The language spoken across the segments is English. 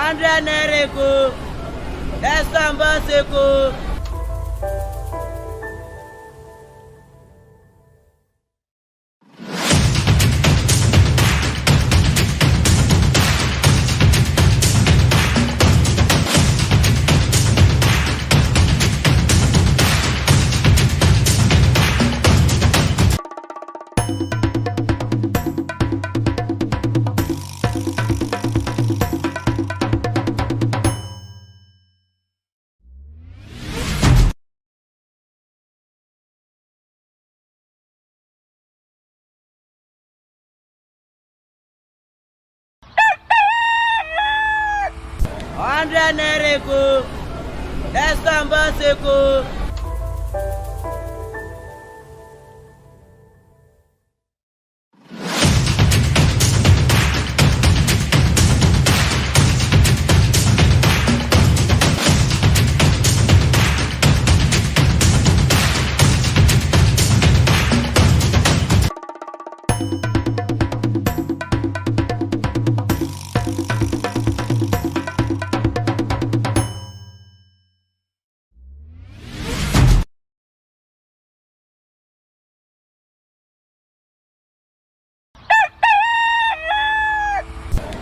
100 naira ko. Esamba seko. Nereko, Esamba seko.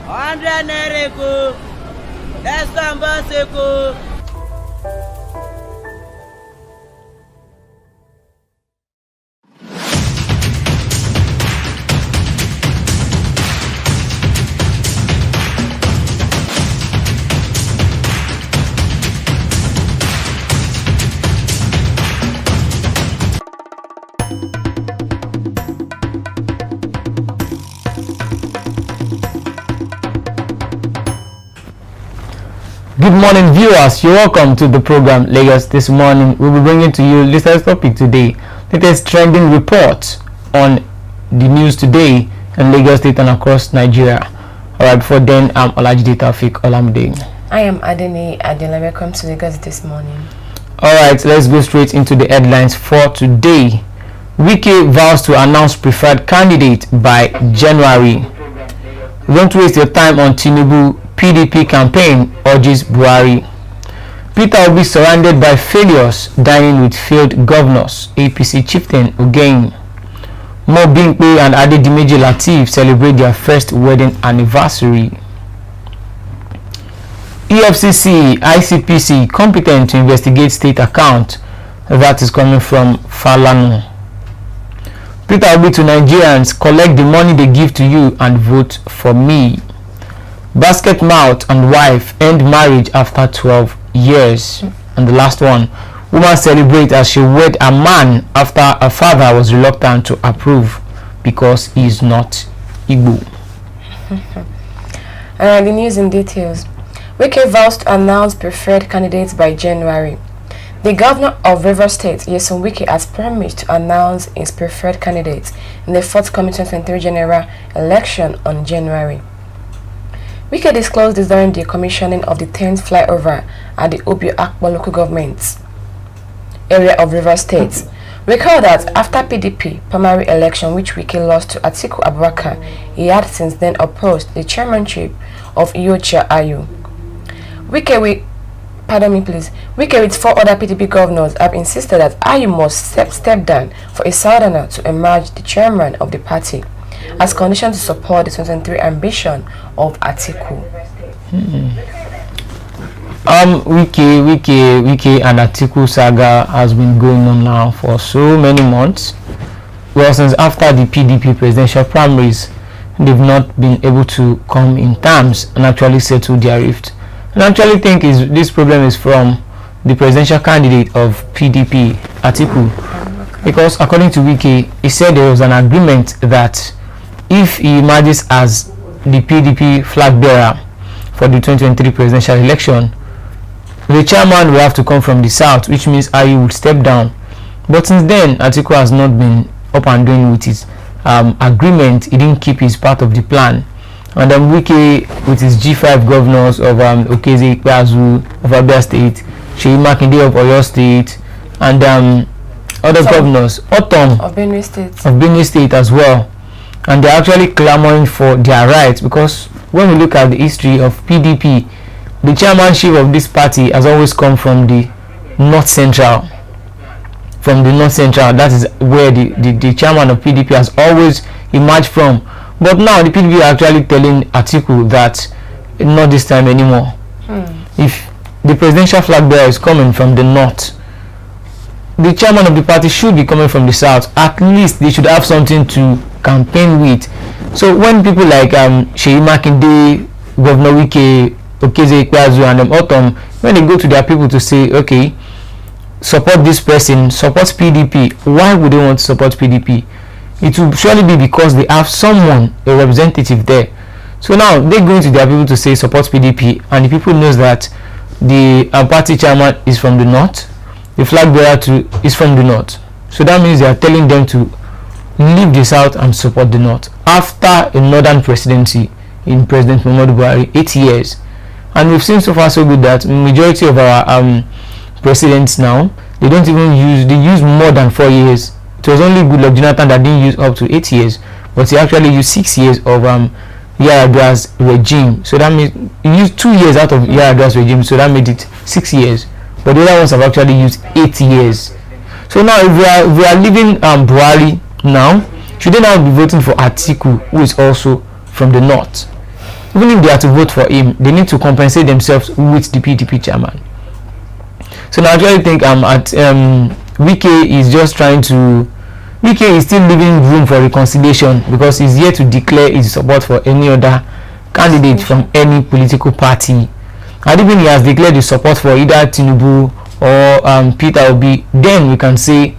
100 nereko, Esamba seko. 'Good morning, viewers. You're welcome to the program Lagos This Morning. We'll be bringing to you latest topic today. Latest trending reports on the news today in Lagos State and across Nigeria. Alright, before then, I'm Olajide Taufik Olamide. I am Adeni Adela. Welcome to Lagos This Morning. Alright, let's go straight into the headlines for today. Wike vows to announce preferred candidate by January. Don't waste your time on Tinubu. PDP campaign urges Buhari. Peter will be surrounded by failures, dining with failed governors. APC chieftain again. Mo Bimpe and Adedimeji Lateef celebrate their first wedding anniversary. EFCC, ICPC competent to investigate state account. That is coming from Falana. Peter will be to Nigerians, collect the money they give to you and vote for me. Basket mouth and wife end marriage after 12 years. And the last one, woman celebrate as she wed a man after her father was reluctant to approve because he is not Igbo. The news in details. Wike vows to announce preferred candidates by January. The governor of Rivers State, Nyesom Wike, has promised to announce his preferred candidates in the forthcoming 2023 general election on January. Wike disclosed this during the commissioning of the 10th flyover at the Obio Akpo local government area of Rivers State. Recall that after PDP primary election, which Wike lost to Atiku Abubakar, he had since then opposed the chairmanship of Iyochia Ayu. Wike with 4 other PDP governors have insisted that Ayu must step down for a southerner to emerge the chairman of the party, as condition to support the 2023 ambition of Atiku. Wike and Atiku saga has been going on now for so many months. Well, since after the PDP presidential primaries, they've not been able to come in terms and actually settle their rift. And I actually think this problem is from the presidential candidate of PDP, Atiku, because according to Wike, he said there was an agreement that if he emerges as the PDP flag bearer for the 2023 presidential election, the chairman will have to come from the south, which means Ayu would step down. But since then, Atiku has not been up and doing with his agreement. He didn't keep his part of the plan. And Wike, with his G5 governors of Okeze Ikpeazu of Abia State, Seyi Makinde of Oyo State, and other governors, Otom of Benue State as well. And they're actually clamoring for their rights, because when we look at the history of PDP, the chairmanship of this party has always come from the North Central. From the North Central, that is where the chairman of PDP has always emerged from. But now the PDP are actually telling Atiku that not this time anymore. If the presidential flag bearer is coming from the north, the chairman of the party should be coming from the south. At least they should have something to campaign with. So when people like Sheyi Makinde, Governor Wike, Okeze Ikpeazu and Autumn, when they go to their people to say, okay, support this person, support PDP, why would they want to support PDP? It will surely be because they have someone, a representative there. So now they're going to their people to say support PDP, and the people knows that the party chairman is from the north, the flag bearer is from the north. So that means they are telling them to leave the south and support the north. After a northern presidency in President Muhammadu Buhari, 8 years, and we've seen so far so good that majority of our presidents now, they use more than 4 years. It was only Goodluck Jonathan that didn't use up to 8 years, but he actually used 6 years of Yar'Adua's regime. So that means he used 2 years out of Yar'Adua's regime, so that made it 6 years. But the other ones have actually used 8 years. So now if we are leaving Buhari now, should they now be voting for Atiku, who is also from the north? Even if they are to vote for him, they need to compensate themselves with the PDP chairman. So now I actually think Wike is just trying to. Wike is still leaving room for reconciliation because he's yet to declare his support for any other candidate from any political party. And even he has declared his support for either Tinubu or Peter Obi, then we can say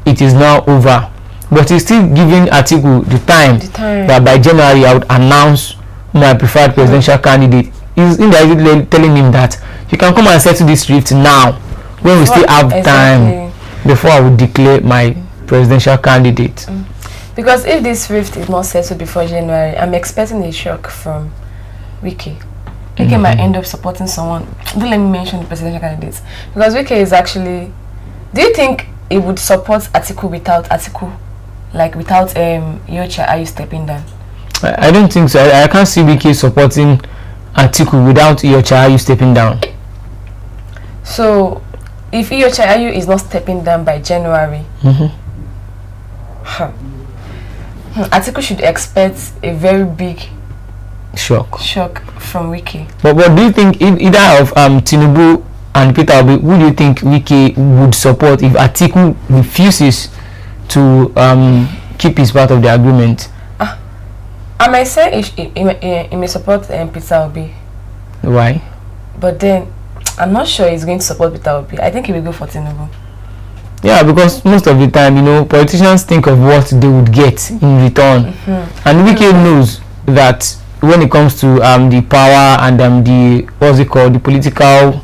it is now over. But he's still giving Atiku the time that by January I would announce my preferred presidential candidate. He's indirectly telling him that you can come and settle this rift now when we still have time before I would declare my presidential candidate. Because if this rift is not settled before January, I'm expecting a shock from Wike. Wike might end up supporting someone. Don't let me mention the presidential candidates, because Wike is actually. Do you think he would support Atiku without Atiku, like without Iyorchia Ayu stepping down? I don't think so. I can't see Wike supporting Atiku without Iyorchia Ayu stepping down. So, if Iyorchia Ayu is not stepping down by January, Atiku should expect a very big shock from Wike. But do you think either of Tinubu and Peter Obi, who do you think Wike would support if Atiku refuses to keep his part of the agreement? I might say he may support Peter Obi. Why? But then I'm not sure he's going to support Peter Obi. I think he will go for Tinubu. Yeah, because most of the time, politicians think of what they would get in return, and Wike knows that when it comes to the power and the the political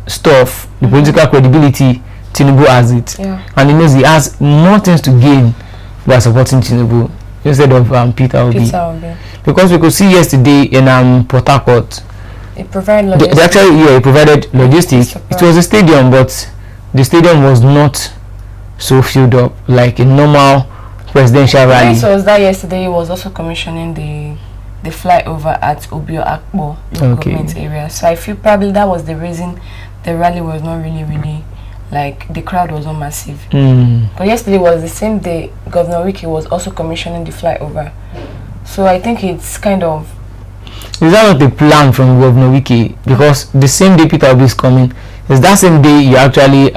stuff, the political credibility, Tinubu has it, and he knows he has more things to gain by supporting Tinubu instead of Peter Obi. Because we could see yesterday in Port Harcourt, it provided logistics. It provided logistics. It was a stadium, but the stadium was not so filled up like a normal presidential rally. So was that yesterday he was also commissioning the flyover at Obio Akpo government area. So I feel probably that was the reason the rally was not really like the crowd was not massive. But yesterday was the same day Governor Wike was also commissioning the flyover. So I think it's kind of. Is that not the plan from Governor Wike? Because the same day Peter Obi is coming, is that same day you're actually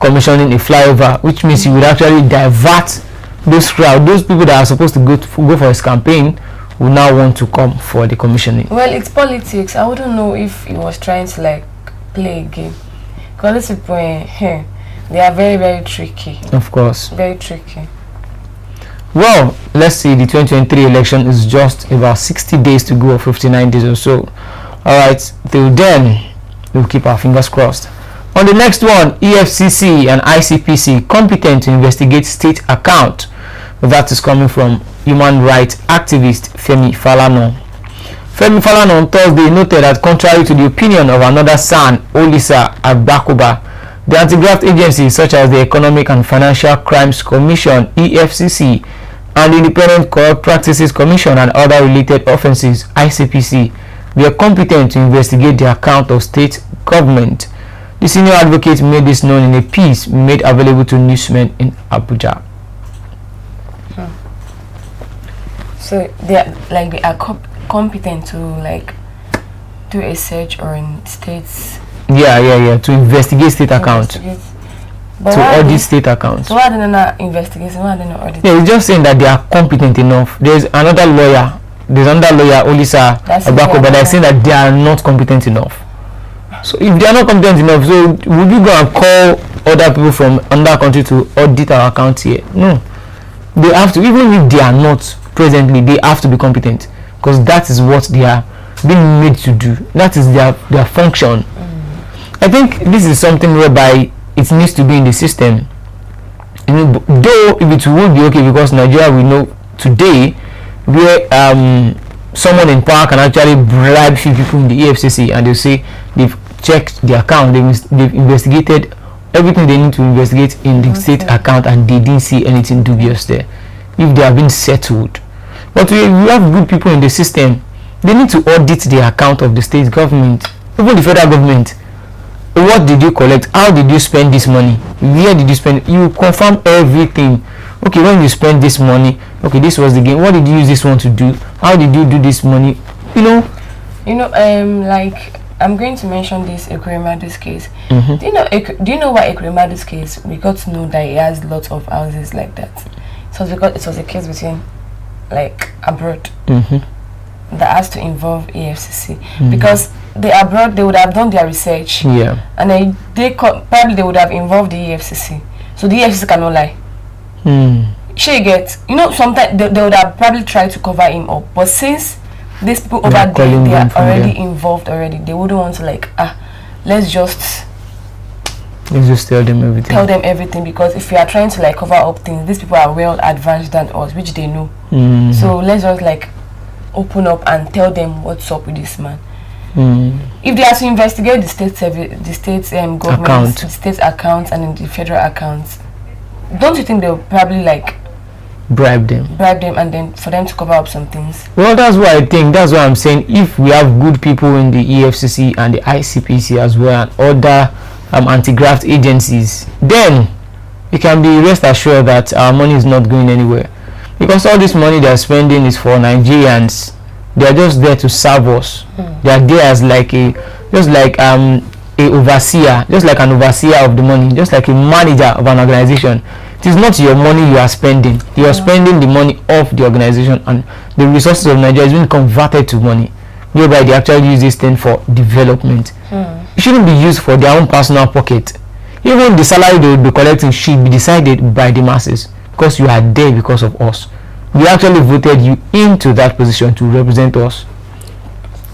commissioning a flyover, which means you would actually divert those crowd, those people that are supposed to go for his campaign will now want to come for the commissioning. Well, it's politics. I wouldn't know if he was trying to like play a game, because these people they are very tricky. Of course, very tricky. Well, let's see, the 2023 election is just about 60 days to go, or 59 days or so. Alright, till then, we'll keep our fingers crossed. On the next one, EFCC and ICPC competent to investigate state account. That is coming from human rights activist Femi Falana. Femi Falana on Thursday noted that contrary to the opinion of another son, Olisa Agbakoba, the anti-graft agencies such as the Economic and Financial Crimes Commission, EFCC, and the Independent Corrupt Practices Commission and other related offences, ICPC, were competent to investigate the account of state government. The senior advocate made this known in a piece made available to newsmen in Abuja. So they are competent to like do a search or in states. Yeah, to investigate state account. But to audit state accounts. So why are they not investigating? Why are they not auditing? Yeah, it's just saying that they are competent enough. There's another lawyer, Olisa Abako, but they're saying that they are not competent enough. So if they are not competent enough, so would you go and call other people from another country to audit our accounts here? No. They have to, even if they are not presently, they have to be competent, because that is what they are being made to do. That is their function. I think this is something whereby it needs to be in the system. Though if it would be okay, because Nigeria, we know today where someone in power can actually bribe few people in the EFCC and they'll say they've checked the account, they've investigated everything they need to investigate in the state account and they didn't see anything dubious there, if they have been settled. But we have good people in the system. They need to audit the account of the state government, even the federal government. What did you collect? How did you spend this money? Where did you spend it? You confirm everything. Okay, when you spend this money, okay, this was the game. What did you use this one to do? How did you do this money? Like I'm going to mention this Ekremadu's case. Do you know why Ekremadu's case? We got to know that he has lots of houses like that. So because it was a case between like abroad that has to involve EFCC, because the abroad, they would have done their research, and probably they would have involved the EFCC, so the EFCC cannot lie. She gets, sometimes they would have probably tried to cover him up, but since these people over there, they are already involved already, they wouldn't want to let's just tell them everything. Because if we are trying to like cover up things, these people are well advanced than us, which they know. So let's just like open up and tell them what's up with this man. If they are to investigate the state government, the state accounts and the federal accounts, don't you think they'll probably like bribe them and then for them to cover up some things? Well, that's what I think. That's what I'm saying. If we have good people in the EFCC and the ICPC as well, and other anti-graft agencies, then you can be rest assured that our money is not going anywhere, because all this money they're spending is for Nigerians. They are just there to serve us. They are there as like an overseer, just like an overseer of the money, just like a manager of an organization. It is not your money you are spending. You are spending the money of the organization, and the resources of Nigeria is being converted to money, whereby they actually use this thing for development. It shouldn't be used for their own personal pocket. Even the salary they will be collecting should be decided by the masses, because you are there because of us. We actually voted you into that position to represent us.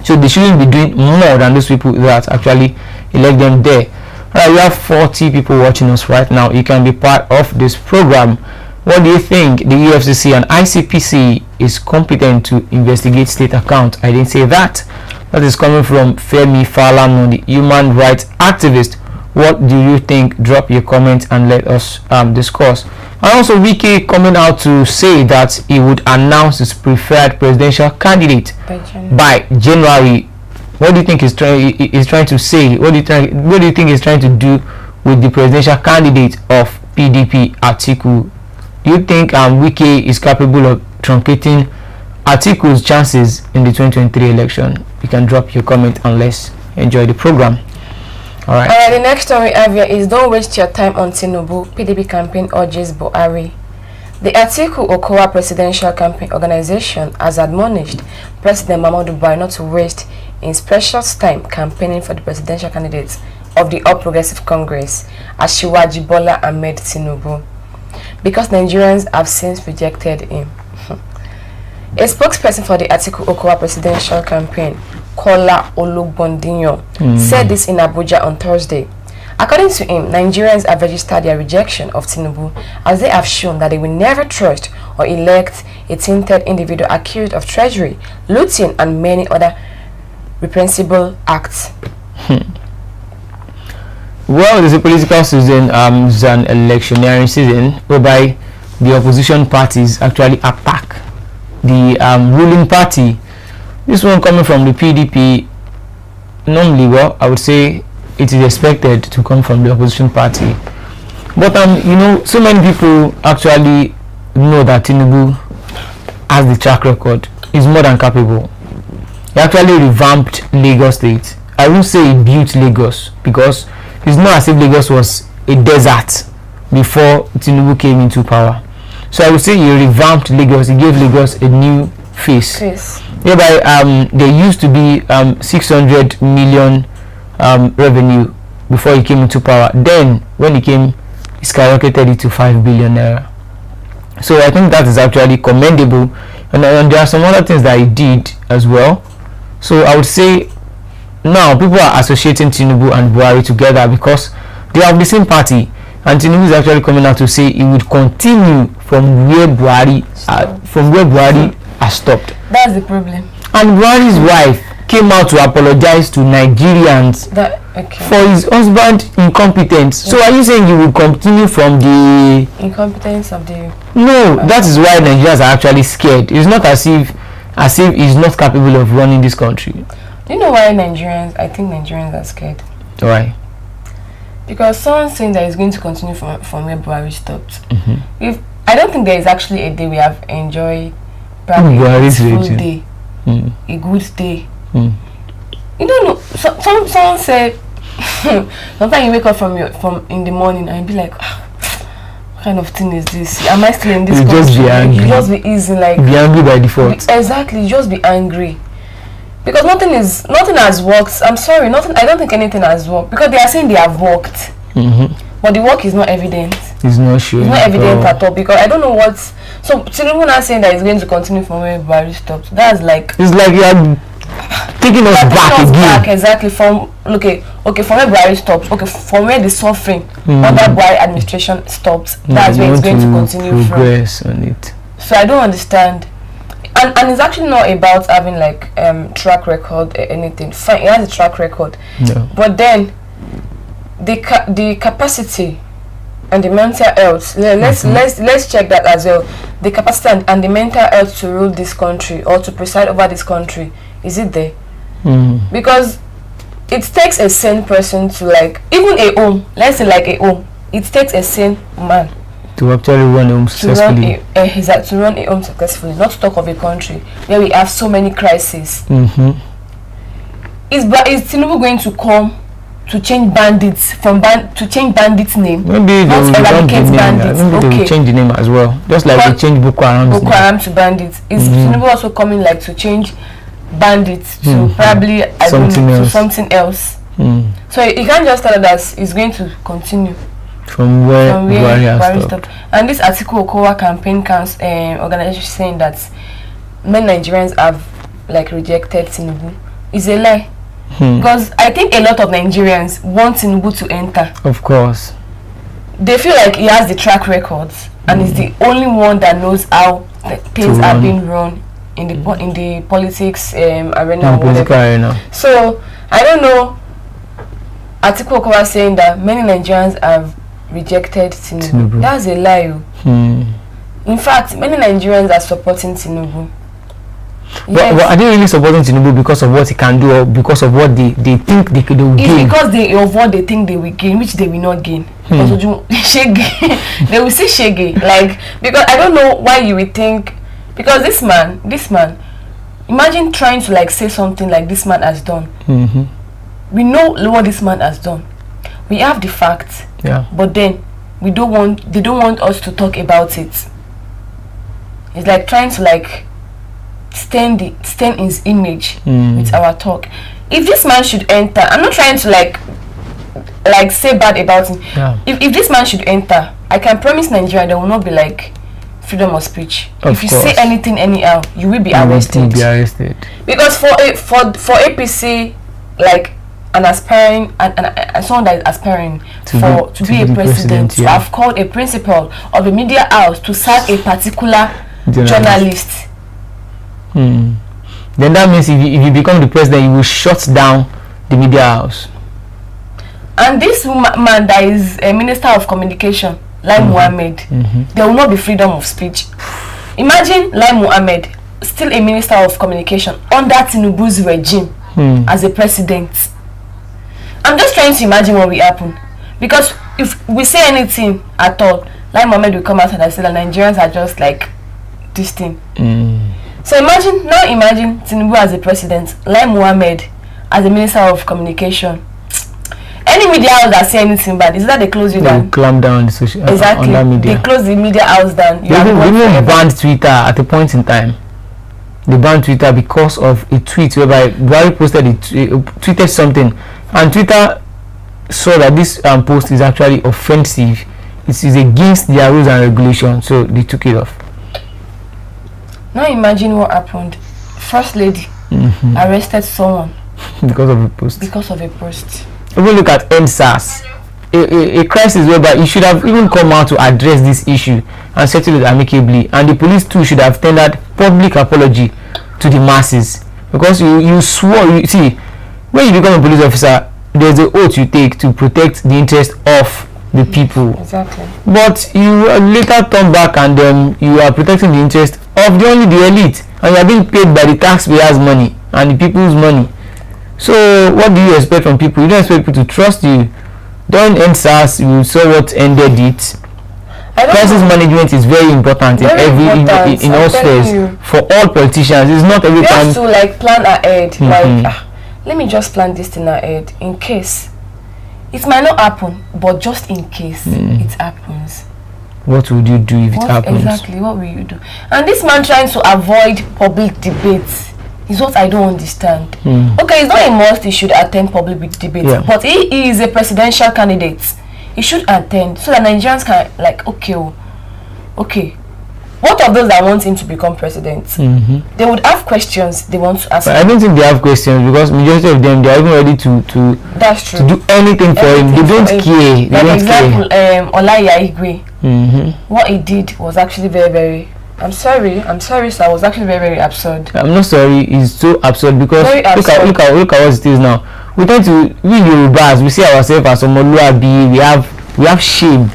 So they shouldn't be doing more than those people that actually elect them there. Alright, we have 40 people watching us right now. You can be part of this program. What do you think? The EFCC and ICPC is competent to investigate state accounts? I didn't say that. That is coming from Femi Falana, the human rights activist. What do you think? Drop your comment and let us discuss. And also Wike coming out to say that he would announce his preferred presidential candidate by January. What do you think he's trying to say? What do you think he's trying to do with the presidential candidate of PDP, Atiku? Do you think Wike is capable of truncating Atiku's chances in the 2023 election? You can drop your comment and let's enjoy the program. Alright, the next story we have here is don't waste your time on Tinubu. PDP campaign urges Buhari. The Atiku Okowa Presidential Campaign Organization has admonished President Muhammadu Buhari not to waste his precious time campaigning for the presidential candidates of the All Progressive Congress, Asiwaju Bola Ahmed Tinubu, because Nigerians have since rejected him. A spokesperson for the Atiku Okowa Presidential Campaign, Kola Olugbondinyo, said this in Abuja on Thursday. According to him, Nigerians have registered their rejection of Tinubu as they have shown that they will never trust or elect a tainted individual accused of treachery, looting, and many other reprehensible acts. Well, it's a political season, it's an electioneering season whereby the opposition parties actually attack the ruling party. This one coming from the PDP, normally, well, I would say it is expected to come from the opposition party. But you know, so many people actually know that Tinubu has the track record. He's more than capable. He actually revamped Lagos State. I won't say he built Lagos, because it's not as if Lagos was a desert before Tinubu came into power. So I would say he revamped Lagos. He gave Lagos a new face. Thereby, there used to be 600 million revenue before he came into power. Then, when he came, he skyrocketed it to 5 billion naira. So I think that is actually commendable, and there are some other things that he did as well. So I would say now people are associating Tinubu and Buhari together because they have the same party, and Tinubu is actually coming out to say he would continue from where Buhari has stopped. That's the problem. And Buhari's wife came out to apologize to Nigerians for his husband's incompetence. So are you saying you will continue from the incompetence of the... No, that is why Nigerians are actually scared. It's not as if he's not capable of running this country. Do you know why I think Nigerians are scared? Why? Because someone's saying that he's going to continue from where Buhari stopped. If I don't think there is actually a day we have enjoyed probably a full day, a good day. You don't know. Someone said sometimes you wake up from in the morning and you be like, what kind of thing is this? Am I still in this country? Just be angry. You just be easy, like be angry by default. Exactly, just be angry. Because nothing has worked. I'm sorry, I don't think anything has worked. Because they are saying they have worked. But the work is not evident. It's not sure. It's not evident at all. Because I don't know what. So Tinubu now saying that he's going to continue from where Buhari stopped. That's like. It's like you are taking us back again. Exactly, from from where Buhari stopped. Okay, from where the suffering under Buhari administration stops. That's where he's going to continue progress on it. So I don't understand. And it's actually not about having like track record or anything. Fine, it has a track record. No. But then the capacity and the mental health. Let's check that as well. The capacity and the mental health to rule this country or to preside over this country, is it there? Because it takes a sane person to, like, even a home. Let's say like a home. It takes a sane man to actually run a home successfully. To run a home successfully, not to talk of a country where we have so many crises. Is Tinubu going to come to change bandits to change bandits' name? Maybe they will eradicate bandits. Maybe they will change the name as well, just like they change Boko Haram to bandits. Is Tinubu also coming like to change bandits to probably something else? So he can't just tell us he's going to continue from where Buhari stopped. And this Atiku Okowa campaign organization saying that many Nigerians have like rejected Tinubu is a lie. Because I think a lot of Nigerians want Tinubu to enter. Of course. They feel like he has the track records and is the only one that knows how things are being run in the politics arena. So I don't know. Atiku Okowa saying that many Nigerians have rejected Tinubu. That's a lie. In fact, many Nigerians are supporting Tinubu. But are they really supporting Tinubu because of what he can do, or because of what they think they will gain? It's because of what they think they will gain, which they will not gain. Because they will see shege. Like, because I don't know why you would think, because this man, imagine trying to like say something like this man has done. We know what this man has done. We have the facts. But then they don't want us to talk about it. It's like trying to like stain his image with our talk. If this man should enter, I'm not trying to like say bad about him. If this man should enter, I can promise Nigeria there will not be like freedom of speech. If you say anything anyhow, you will be arrested. Because for APC, like an aspiring and someone that is aspiring to be a president, to have called a principal of a media house to sack a particular journalist. Then that means if you become the president, you will shut down the media house. And this man that is a minister of communication, Lai Mohammed, there will not be freedom of speech. Imagine Lai Mohammed still a minister of communication under Tinubu's regime as a president. I'm just trying to imagine what will happen, because if we say anything at all, like Mohammed will come out and say that Nigerians are just like this thing. So imagine Tinubu as a president, like Mohammed as a minister of communication. Any media house that say anything bad, is that they close you down? Clamp down the social exactly. On media. They close the media house down. They even banned Twitter at a point in time. They banned Twitter because of a tweet whereby Buhari posted tweeted something, and Twitter saw that this post is actually offensive. It is against their rules and regulations, so they took it off. Now imagine what happened. First lady arrested someone because of a post. Because of a post. Even look at NSAS, a crisis whereby you should have even come out to address this issue and settle it amicably, and the police too should have tendered public apology to the masses, because you swore. See, when you become a police officer, there's an oath you take to protect the interest of the people. Exactly. But you later turn back and you are protecting the interest of only the elite, and you are being paid by the taxpayers' money and the people's money. So what do you expect from people? You don't expect people to trust you. During NSAS, you saw what ended it. Crisis management is very important in all spheres for all politicians. It's not every time. You have to like plan ahead. Let me just plan this thing ahead in case. It might not happen, but just in case it happens. What would you do if it happens? Exactly, what will you do? And this man trying to avoid public debates is what I don't understand. Okay, it's not a must he should attend public debates, but he is a presidential candidate. He should attend so that Nigerians can like, okay, what of those that want him to become president? They would have questions they want to ask. But I don't think they have questions, because majority of them, they are even ready to that's true, to do anything for him. They don't care. They don't example, Olaya Igwe, what he did was actually very, very. I'm sorry, sir. It was actually very, very absurd. I'm not sorry. It's so absurd, because look at what it is now. We tend to, we Yorubas, we see ourselves as Omoluabi. We have shame.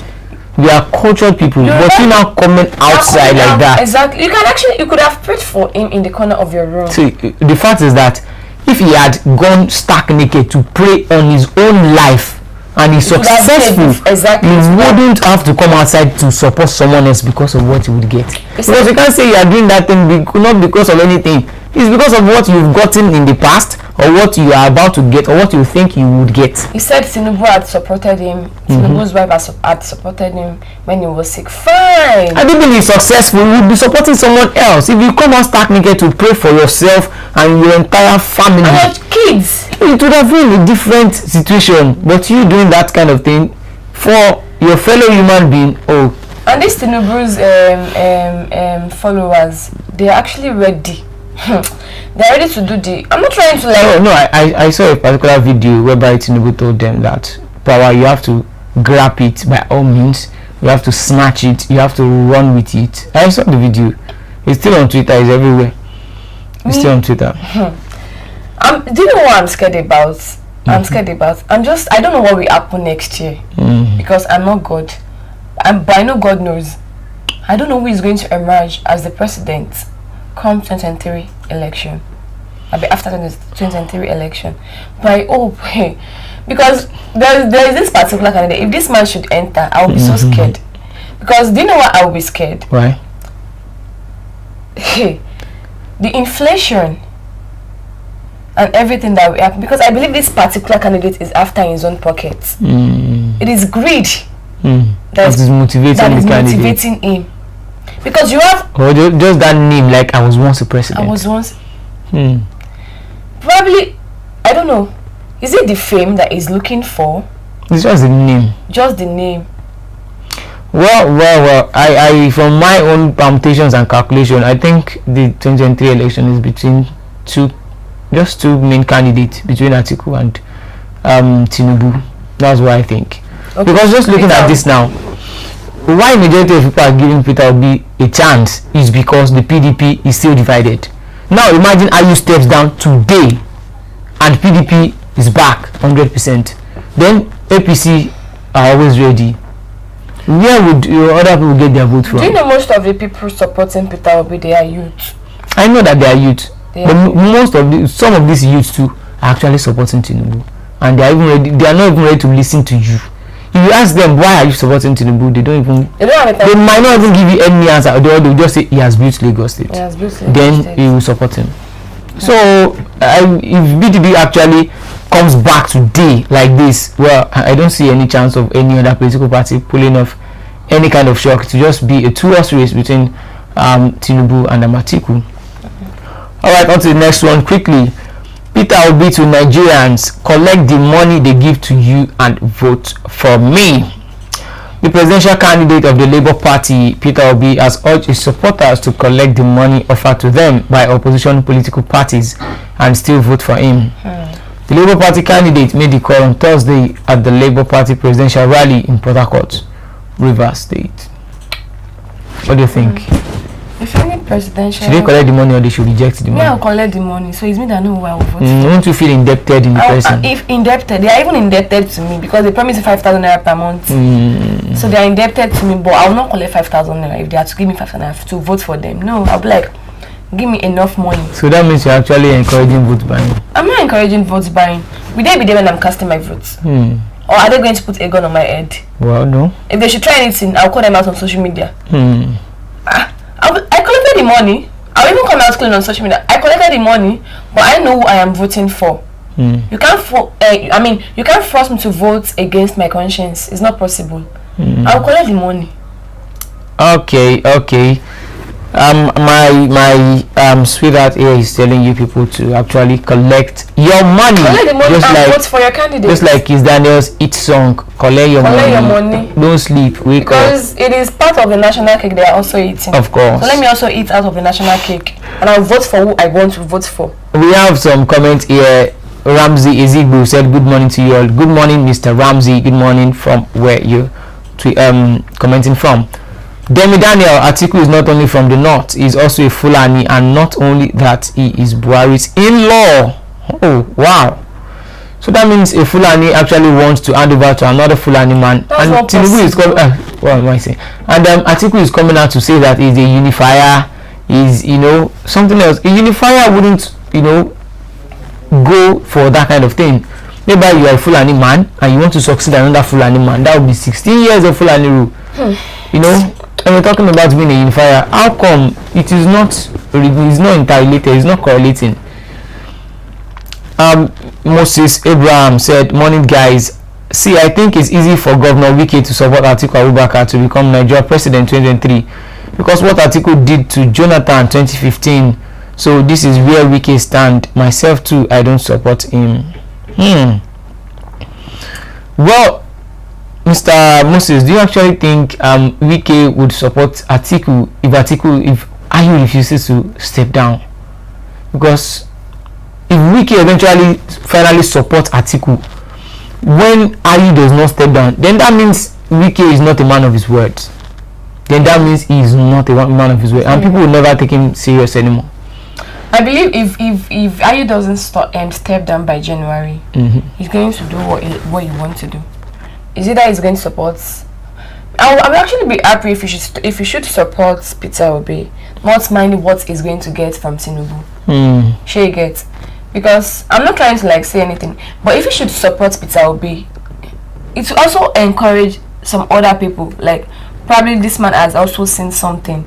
We are cultured people, but you now coming outside like that. Exactly. You could have prayed for him in the corner of your room. See, the fact is that if he had gone stark naked to pray on his own life, and he's successful, he wouldn't have to come outside to support someone else because of what he would get. Because you can't say you are doing that thing not because of anything. It's because of what you've gotten in the past, or what you are about to get, or what you think you would get. He said Tinubu had supported him. Tinubu's wife had supported him when he was sick. Fine. I don't think he's successful. You'll be supporting someone else. If you come out stark naked to pray for yourself and your entire family and your kids, it would have been a different situation. But you doing that kind of thing for your fellow human being, and these Tinubu's followers, they are actually ready. They're ready to do the. I'm not trying to like. No. I saw a particular video whereby Tinubu told them that power, you have to grab it by all means. You have to snatch it. You have to run with it. I saw the video. It's still on Twitter. It's everywhere. It's still on Twitter. Do you know what I'm scared about? I don't know what will happen next year, because I'm not God. But I know God knows. I don't know who is going to emerge as the president come 2023 election. After 2023 election. But I hope, because there is this particular candidate. If this man should enter, I will be so scared. Because do you know what I will be scared? Why? The inflation and everything that will happen. Because I believe this particular candidate is after his own pockets. It is greed that is motivating him. Because you have just that name, like I was once a president. Probably, I don't know. Is it the fame that he's looking for? It's just the name. Just the name. Well. I from my own permutations and calculation, I think the 2023 election is between two main candidates, between Atiku and Tinubu. That's what I think. Okay. Because just looking at this now, why majority of people are giving Peter Obi a chance is because the PDP is still divided. Now imagine IU steps down today and PDP is back 100%. Then APC are always ready. Where would your other people get their vote from? Do you know most of the people supporting Peter Obi, they are youth? I know that they are youth, Yeah. but some of these youths too are actually supporting Tinubu, and they are even ready. They are not even ready to listen to you. If you ask them why are you supporting Tinubu, they don't even. They might not even give you any answer. They will just say he has built Lagos State. Then you will support him. So if BDB actually comes back today like this, well, I don't see any chance of any other political party pulling off any kind of shock. To just be a two-horse race between Tinubu and Atiku. All right, on to the next one quickly. Peter Obi to Nigerians: collect the money they give to you and vote for me. The presidential candidate of the Labour Party, Peter Obi, has urged his supporters to collect the money offered to them by opposition political parties and still vote for him. The Labour Party candidate made the call on Thursday at the Labour Party presidential rally in Port Harcourt, Rivers State. What do you think? If any presidential, should they collect the money or they should reject the money? Yeah, I'll collect the money. So it's me that know who I will vote for. Won't you feel indebted in the person? If indebted, they are even indebted to me because they promised 5,000 naira per month. So they are indebted to me, but I will not collect 5,000 naira if they have to give me 5,000 naira to vote for them. No, I'll be like, give me enough money. So that means you're actually encouraging vote buying? I'm not encouraging vote buying. Will they be there when I'm casting my votes? Or are they going to put a gun on my head? Well, no. If they should try anything, I'll call them out on social media. I collected the money. I'll even come out clean on social media. I collected the money, but I know who I am voting for. You can't you can't force me to vote against my conscience. It's not possible. I'll collect the money. Okay. My sweetheart here is telling you people to actually collect your money. Collect the money just and like, vote for your candidate. Just like Kiss Daniel's hit song, collect your money. Don't sleep, wake because up. It is part of the national cake they are also eating. Of course. So let me also eat out of the national cake. And I'll vote for who I want to vote for. We have some comments here. Ramsey Ezigbo said good morning to you all. Good morning, Mr. Ramsey. Good morning from where you commenting from. Demi Daniel, Atiku is not only from the north, he is also a Fulani, and not only that, he is Buhari's in-law. Oh, wow. So that means a Fulani actually wants to hand over to another Fulani man. That's and Tinubu is coming, what am I saying? And Atiku is coming out to say that he's a unifier, is, something else. A unifier wouldn't, go for that kind of thing. Maybe you are a Fulani man and you want to succeed another Fulani man. That would be 16 years of Fulani rule. And we're talking about being a unifier. How come it is not interrelated, it's not correlating? Moses Abraham said, morning guys. See, I think it's easy for Governor Wike to support Atiku Abubakar to become Nigeria president 2023 because what Atiku did to Jonathan 2015. So this is where Wike stand. Myself too, I don't support him. Well, Mr. Moses, do you actually think Wike would support Atiku if Ayu refuses to step down? Because if Wike eventually finally supports Atiku, when Ayu does not step down, then that means Wike is not a man of his words. Then that means he is not a man of his word, and people will never take him serious anymore. I believe if Ayu doesn't step down by January, he's going to do what he wants to do. Is it that he's going to support? I will actually be happy if you should support Peter Obi, not mind what he's going to get from Tinubu. She gets, because I'm not trying to say anything, but if you should support Peter Obi, it will also encourage some other people. Like probably this man has also seen something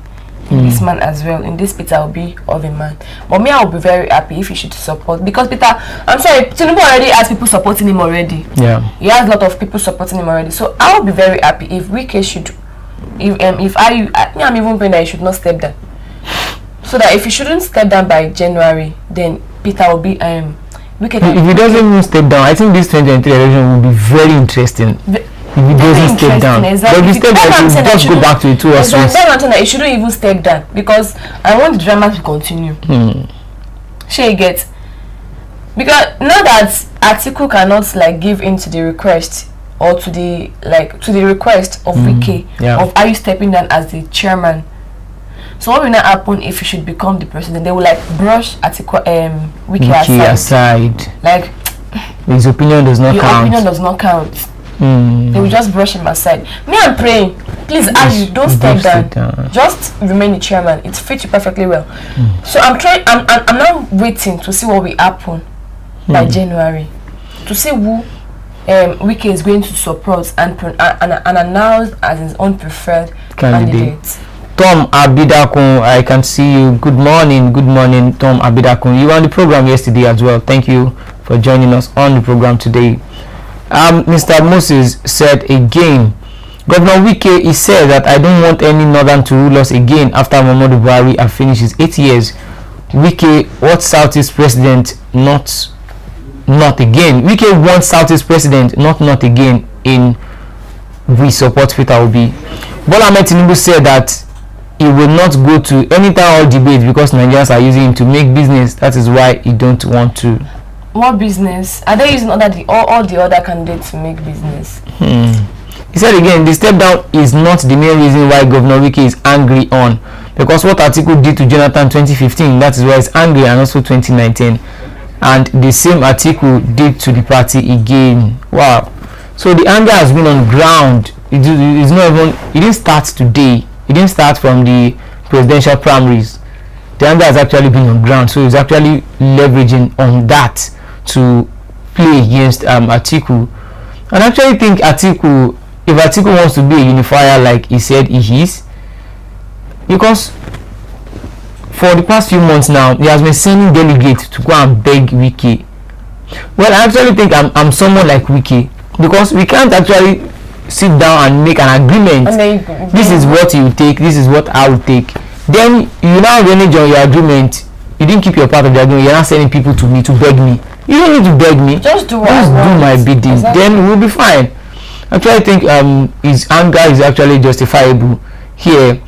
in this man as well, in this Peter Obi of a man. But me, I will be very happy if you should support, because Tinubu already has people supporting him already. Yeah, he has a lot of people supporting him already. So I will be very happy if Wike should, I'm even praying that he should not step down, so that if he shouldn't step down by January, then Peter Obi Wike. If he doesn't even step down, I think this 2023 election will be very interesting. If he doesn't step down, exactly. But if he step down, he will just go back to the 2 or 3. That's that he shouldn't even step down, because I want the drama to continue. She gets, because now that Atiku cannot give in to the request, or to the request of Wike of are you stepping down as the chairman. So what will not happen if he should become the president? They will brush Atiku Wike aside. His opinion does not count. Your opinion does not count. They will just brush him aside. Me, I'm praying. Please, Ayu, don't step down. Just remain the chairman. It fits you perfectly well. So I'm trying. I'm now waiting to see what will happen by January, to see who Wike is going to support and announce as his own preferred candidate. Tom Abidakun, I can see you. Good morning, Tom Abidakun. You were on the program yesterday as well. Thank you for joining us on the program today. Mr. Moses said again, Governor Wike, he said that I don't want any northern to rule us again after Muhammadu Buhari have finished his 8 years. Wike, what Southeast president? Not again. Wike wants Southeast president, not again. In we support Peter Obi. Bola Ahmed Tinubu said that he will not go to any town hall debate because Nigerians are using him to make business. That is why he don't want to. What business? Are they using all the other candidates to make business? He said again, the step down is not the main reason why Governor Wike is angry on, because what Atiku did to Jonathan 2015, that is why he's angry, and also 2019, and the same Atiku did to the party again. Wow. So the anger has been on ground. It didn't start today. It didn't start from the presidential primaries. The anger has actually been on ground, so he's actually leveraging on that to play against Atiku. And I actually think Atiku, if Atiku wants to be a unifier like he said he is, because for the past few months now he has been sending delegates to go and beg Wike. Well, I actually think I'm someone like Wike, because we can't actually sit down and make an agreement. This is what you take, this is what I will take. Then you now manage on your agreement. You didn't keep your part of the agreement. You're not sending people to me to beg me. You don't need to beg me. Just do my bidding. Exactly. Then we'll be fine. Actually, I think his anger is actually justifiable here.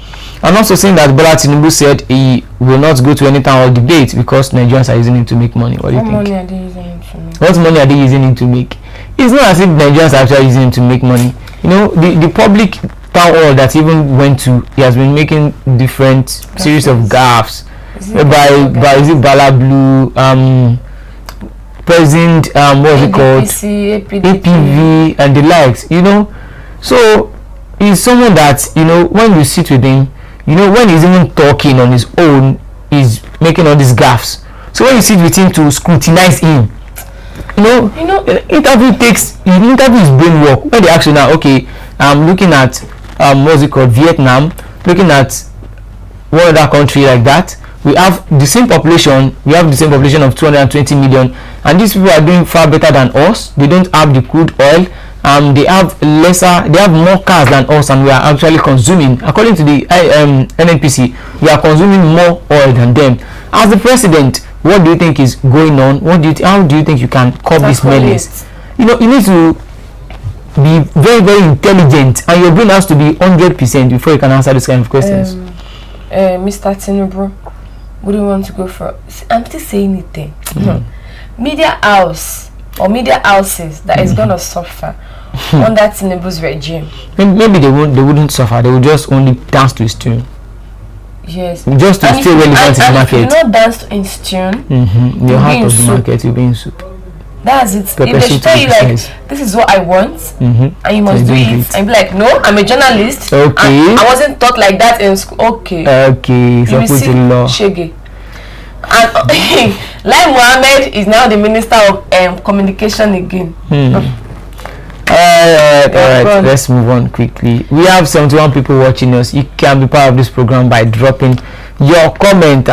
I'm also saying that Bola Tinubu said he will not go to any town hall debate because Nigerians are using it to make money. What do you think? Money are they using it to make? What money are they using it to make? It's not as if Nigerians are actually using it to make money. You know, the public town hall that even went to, he has been making different series of gaffes by is it Bala Blue, President, what is it called, APV and the likes, you know. So he's someone that, you know, when you sit with him, you know, when he's even talking on his own, he's making all these gaffes. So when you sit with him to scrutinize him, you know, interview is brain work. When they ask you now, okay, I'm looking at what's it called, Vietnam, looking at one other country like that, we have the same population, of 220 million, and these people are doing far better than us. They don't have the crude oil, they have more cars than us, and we are actually consuming, according to the NNPC, we are consuming more oil than them. As the president, what do you think is going on? How do you think you can curb this menace? You know, you need to be very, very intelligent, and your brain has to be 100% before you can answer this kind of questions. Mr. Tinubu, what do you want to go for? I'm still saying anything. Media house or media houses that is gonna suffer under Tinubu's regime. Maybe they wouldn't suffer. They would just only dance to his tune. Yes. Just to stay relevant in the market. If you not dance to his tune, your heart of the market, you'll be in soup. That's it. If they should tell you like, this is what I want, and you must do it, and be like, no, I'm a journalist. Okay. I wasn't taught like that in school. Okay. Okay. You will see Shege. And Lai Mohammed is now the Minister of Communication again. Alright, let's move on quickly. We have 71 people watching us. You can be part of this program by dropping your comment.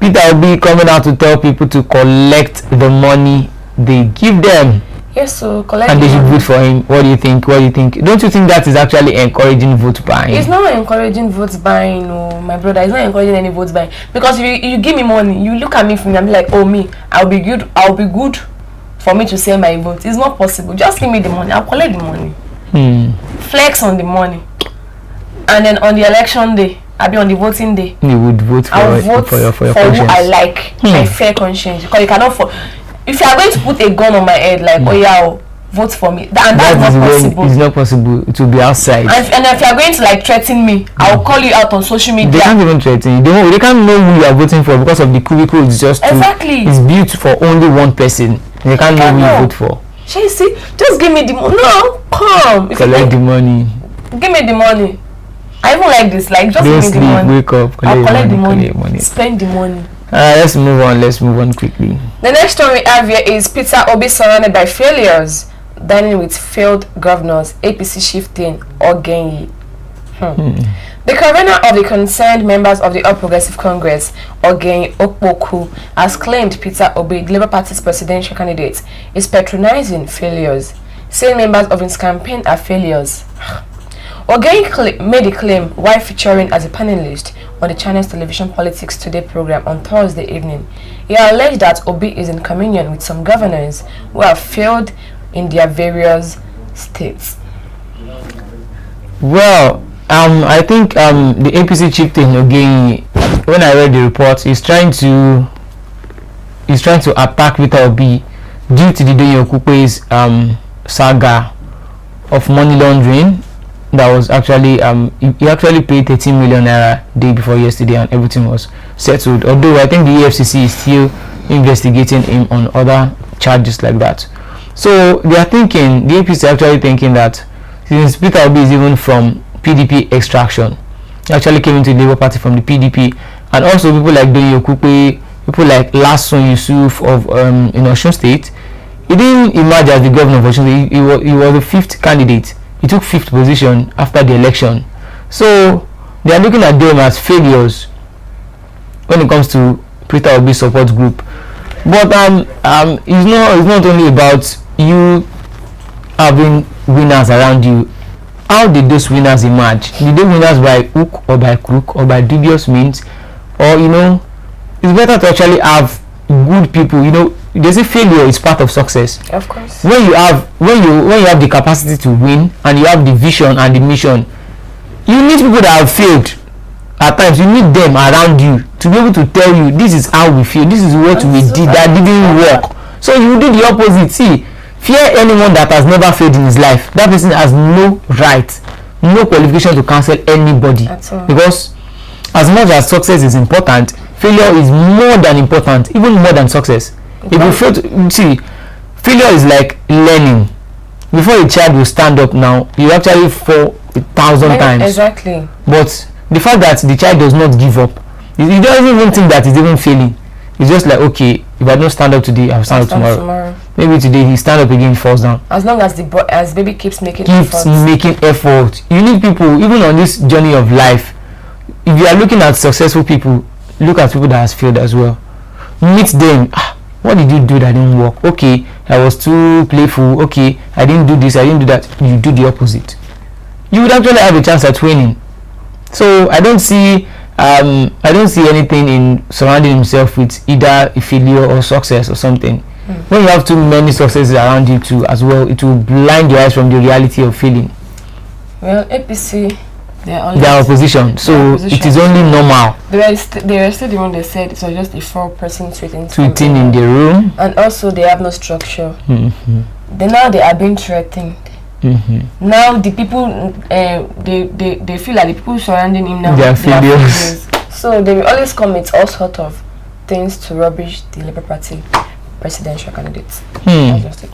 Peter will be coming out to tell people to collect the money they give them. Yes, so collect, and they should vote for him. What do you think? Don't you think that is actually encouraging vote buying? It's not encouraging vote buying, no, my brother. It's not encouraging any vote buying, because if you give me money, you look at me from me and be like, oh, me, I'll be good for me to sell my vote. It's not possible. Just give me the money, I'll collect the money. Flex on the money, and then on the election day, I'll be on the voting day, you would vote for your for who I like, my fair conscience, because you cannot if you are going to put a gun on my head like, oh yeah, vote for me, and that's not possible. It's not possible. It will be outside. And if you are going to like threaten me, I'll call you out on social media. They can't even threaten you. They can't know who you are voting for because of the cubicle. It's just exactly. It's built for only one person. They can't know who you vote for. She see, just give me the money. No, come. Collect the money. Give me the money. I even like this. Like, just Don't give me the money. Wake up. I'll collect the money. Spend the money. Let's move on. Let's move on quickly. The next one we have here is Peter Obi surrounded by failures, dining with failed governors. APC shifting Ogenyi. The convener of the concerned members of the All Progressive Congress, Ogenyi Okpoku, has claimed Peter Obi, the Labour Party's presidential candidate, is patronizing failures, saying members of his campaign are failures. Ogenyi made the claim while featuring as a panelist on the channel's television Politics Today program on Thursday evening. He alleged that Obi is in communion with some governors who have failed in their various states. Well, I think the APC chieftain Ogenyi, when I read the report, is trying to attack Peter Obi due to the Doyin Okupe's saga of money laundering. That was actually he actually paid 13 million naira day before yesterday, and everything was settled. Although I think the EFCC is still investigating him on other charges like that. So they are thinking, the APC is actually thinking that since Peter Obi is even from PDP extraction, he actually came into the Labour Party from the PDP, and also people like Doyin Okupe, people like Lasun Yusuf of in Osun State, he didn't emerge as the governor of Osun State. He was the 5th candidate. He took 5th position after the election. So they are looking at them as failures when it comes to Peter Obi's support group. But it's not only about you having winners around you. How did those winners emerge? Did they winners by hook or by crook or by dubious means? Or it's better to actually have good people. They say failure is part of success. Of course. When you have the capacity to win, and you have the vision and the mission, you need people that have failed. At times, you need them around you to be able to tell you, this is how we feel, this is what we did that didn't work. So you do the opposite. See, fear anyone that has never failed in his life. That person has no right, no qualification to counsel anybody. Because as much as success is important, failure is more than important, even more than success. If you fail to see, failure is like learning. Before a child will stand up now, you actually fall 1,000 times. Exactly. But the fact that the child does not give up, he doesn't even think that he's even failing. It's just like, okay, if I don't stand up today, I'll stand up tomorrow. Maybe today he stand up again, he falls down. As long as as baby keeps making effort. You need people, even on this journey of life. If you are looking at successful people, look at people that has failed as well. Meet them. What did you do that didn't work? Okay, I was too playful. Okay, I didn't do this, I didn't do that. You do the opposite. You would actually have a chance at winning. So I don't see anything in surrounding himself with either a failure or success or something. When you have too many successes around you too as well, it will blind your eyes from the reality of failing. Well, APC, they are opposition, so it is only normal. They were still the one they said it was just a 4-person tweeting in the room, and also they have no structure. They are being threatened. Now the people they feel like the people surrounding him now they are failures. So they will always come with all sorts of things to rubbish the Labour Party presidential candidates. That's just it.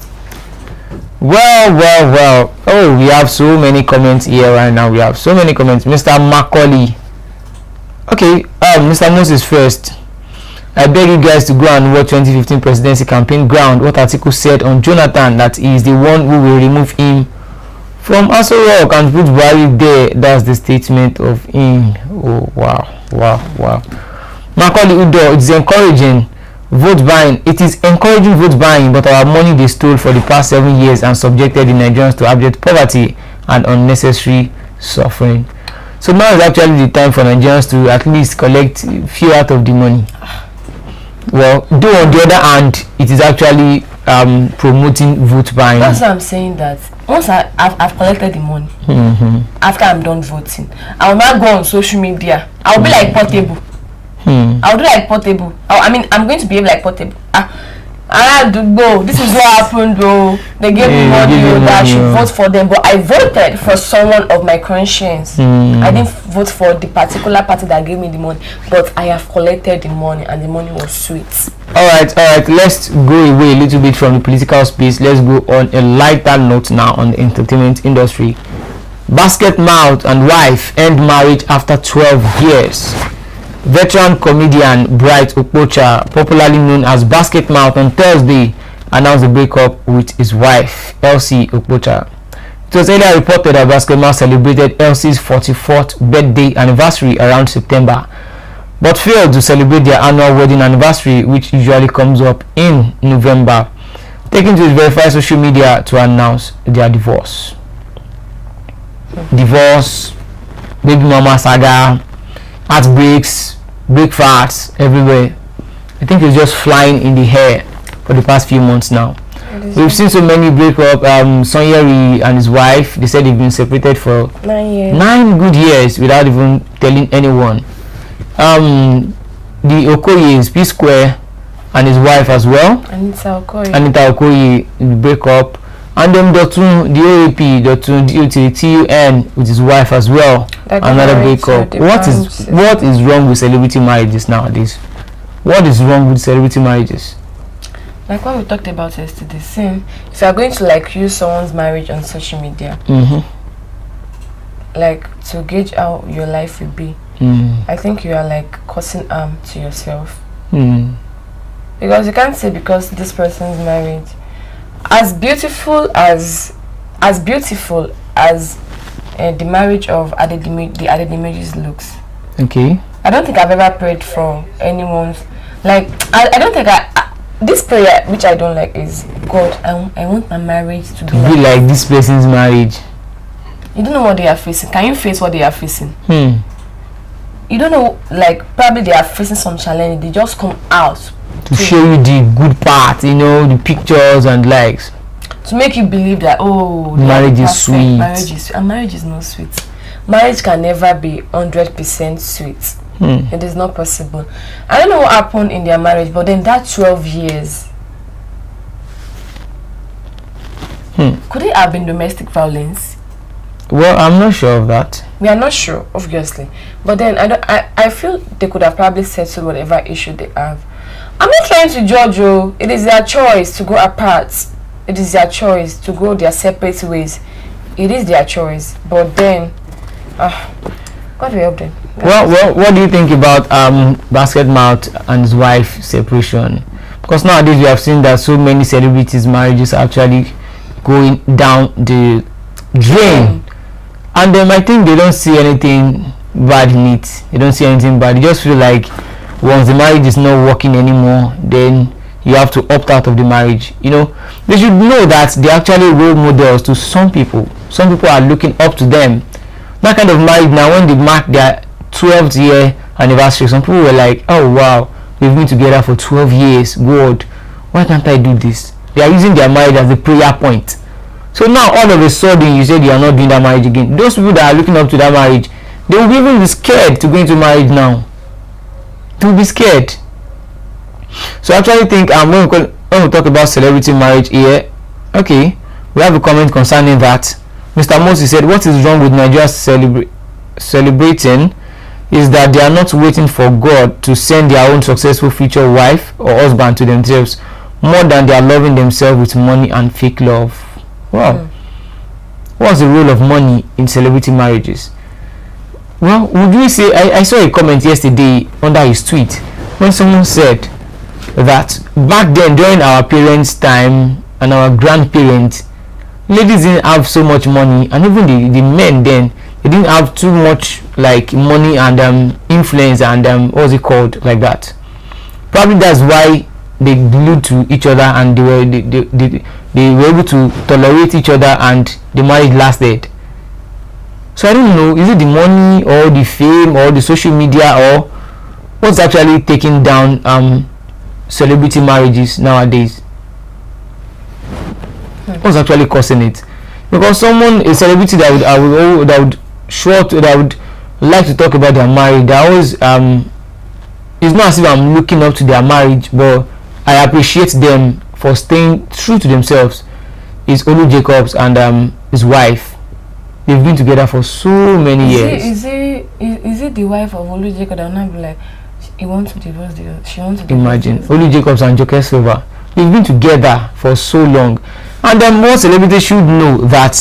Well. Oh, we have so many comments here right now. We have so many comments. Mr. Macaulay. Okay, Mr. Moses first. I beg you guys to go and watch 2015 presidency campaign ground. What article said on Jonathan that he is the one who will remove him from Aso Rock and put Buhari there. That's the statement of him. Oh, wow. Macaulay Udo, it's encouraging vote buying. It is encouraging vote buying, but our money they stole for the past 7 years and subjected the Nigerians to abject poverty and unnecessary suffering. So now is actually the time for Nigerians to at least collect few out of the money. Well, though on the other hand, it is actually promoting vote buying. That's why I'm saying that once I've collected the money, after I'm done voting, I will not go on social media. I'll be like Portable. I'll do like Portable. I'm going to behave like Portable. This is what happened though. They gave me money that I should vote for them, but I voted for someone of my conscience. I didn't vote for the particular party that gave me the money, but I have collected the money and the money was sweet. Alright, let's go away a little bit from the political space. Let's go on a lighter note now on the entertainment industry. Basket Mouth and wife end marriage after 12 years. Veteran comedian Bright Okpocha, popularly known as Basket Mouth, on Thursday announced a breakup with his wife, Elsie Okpocha. It was earlier reported that Basket Mouth celebrated Elsie's 44th birthday anniversary around September, but failed to celebrate their annual wedding anniversary, which usually comes up in November, taking to his verified social media to announce their divorce. Divorce, baby mama saga, heartbreaks, breakfasts everywhere. I think it's just flying in the air for the past few months now. We've seen so many breakup. Sonyeri and his wife, they said they've been separated for 9 years. 9 good years without even telling anyone. The Okoye's P Square and his wife as well. Anita Okoye, the breakup. And then Dotun, the OAP, Dotun, TUN with his wife as well. Another breakup. What is wrong with celebrity marriages nowadays? What is wrong with celebrity marriages? Like what we talked about yesterday, same. If you are going to like use someone's marriage on social media, like to gauge how your life will be, I think you are like causing harm to yourself. Because you can't say because this person's married, as beautiful as the marriage of the Adedimeji's looks. Okay. I don't think I've ever prayed for anyone's, like I don't think this prayer which I don't like is, God, I want my marriage to be like this person's marriage. You don't know what they are facing. Can you face what they are facing? You don't know, like probably they are facing some challenge. They just come out to show you the good part, you know, the pictures and likes, to make you believe that marriage is sweet. Marriage is not sweet. Marriage can never be 100% sweet. It is not possible. I don't know what happened in their marriage, but then that 12 years, could it have been domestic violence? Well, I'm not sure of that. We are not sure, obviously, but then I feel they could have probably settled whatever issue they have. I'm not trying to judge you. It is their choice to go apart. It is their choice to go their separate ways. It is their choice. But then, God will help them. Well, what do you think about Basket Mouth and his wife separation? Because nowadays we have seen that so many celebrities' marriages are actually going down the drain. And then I think they don't see anything bad in it. They don't see anything bad. They just feel like once the marriage is not working anymore, then you have to opt out of the marriage. You know, they should know that they're actually role models to some people. Some people are looking up to them. That kind of marriage now, when they mark their 12th year anniversary, some people were like, oh wow, we've been together for 12 years. God, why can't I do this? They are using their marriage as a prayer point. So now all of a sudden you say they are not doing that marriage again. Those people that are looking up to that marriage, they will even be scared to go into marriage now. They will be scared. So I actually think when we talk about celebrity marriage here, okay, we have a comment concerning that. Mr. Moses said, what is wrong with Nigeria celebrating is that they are not waiting for God to send their own successful future wife or husband to themselves more than they are loving themselves with money and fake love. Wow. What's the role of money in celebrity marriages? Well, would we say, I saw a comment yesterday under his tweet when someone said that back then during our parents' time and our grandparents, ladies didn't have so much money, and even the men then, they didn't have too much like money and influence and what's it called, like that. Probably that's why they glued to each other and they were able to tolerate each other and the marriage lasted. So I don't know, is it the money or the fame or the social media or what's actually taking down celebrity marriages nowadays? What's actually causing it? Because a celebrity that would like to talk about their marriage, they always it's not as if I'm looking up to their marriage, but I appreciate them for staying true to themselves is Olu Jacobs and his wife. They've been together for so many years. Is it the wife of Olu Jacobs that will not be like, he wants to divorce she wants to divorce? Imagine Olu Jacobs and Joke Silva. They've been together for so long, and then more celebrities should know that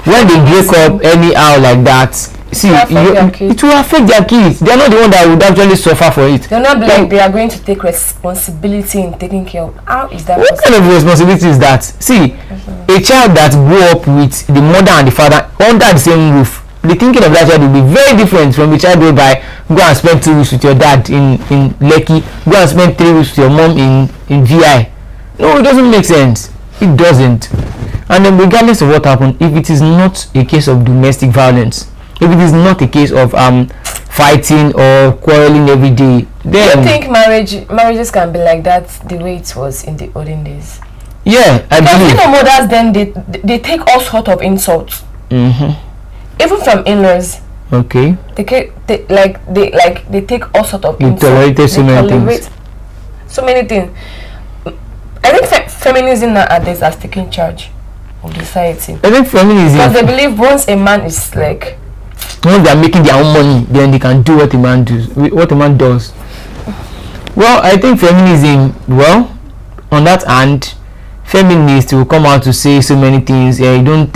when they break up anyhow like that, see, it will affect their kids. They are not the one that would actually suffer for it. They're not like they are going to take responsibility in taking care of. How is that? What kind of responsibility is that? See, a child that grew up with the mother and the father under the same roof, the thinking of that child will be very different from the child whereby go and spend 2 weeks with your dad in Lekki, go and spend 3 weeks with your mom in VI. No, it doesn't make sense. It doesn't. And then regardless of what happened, if it is not a case of domestic violence, if it is not a case of fighting or quarreling every day, then do you think marriages can be like that the way it was in the olden days? Yeah, I believe. Because mothers then they take all sort of insults. Even from in-laws. Okay. They take all sort of insults. Tolerated so many things. So many things. I think feminism nowadays has taken charge of society. I think feminism, because they believe once a man is like, when they are making their own money, then they can do what a man does. Well, I think feminism, well, on that hand, feminists will come out to say so many things. Don't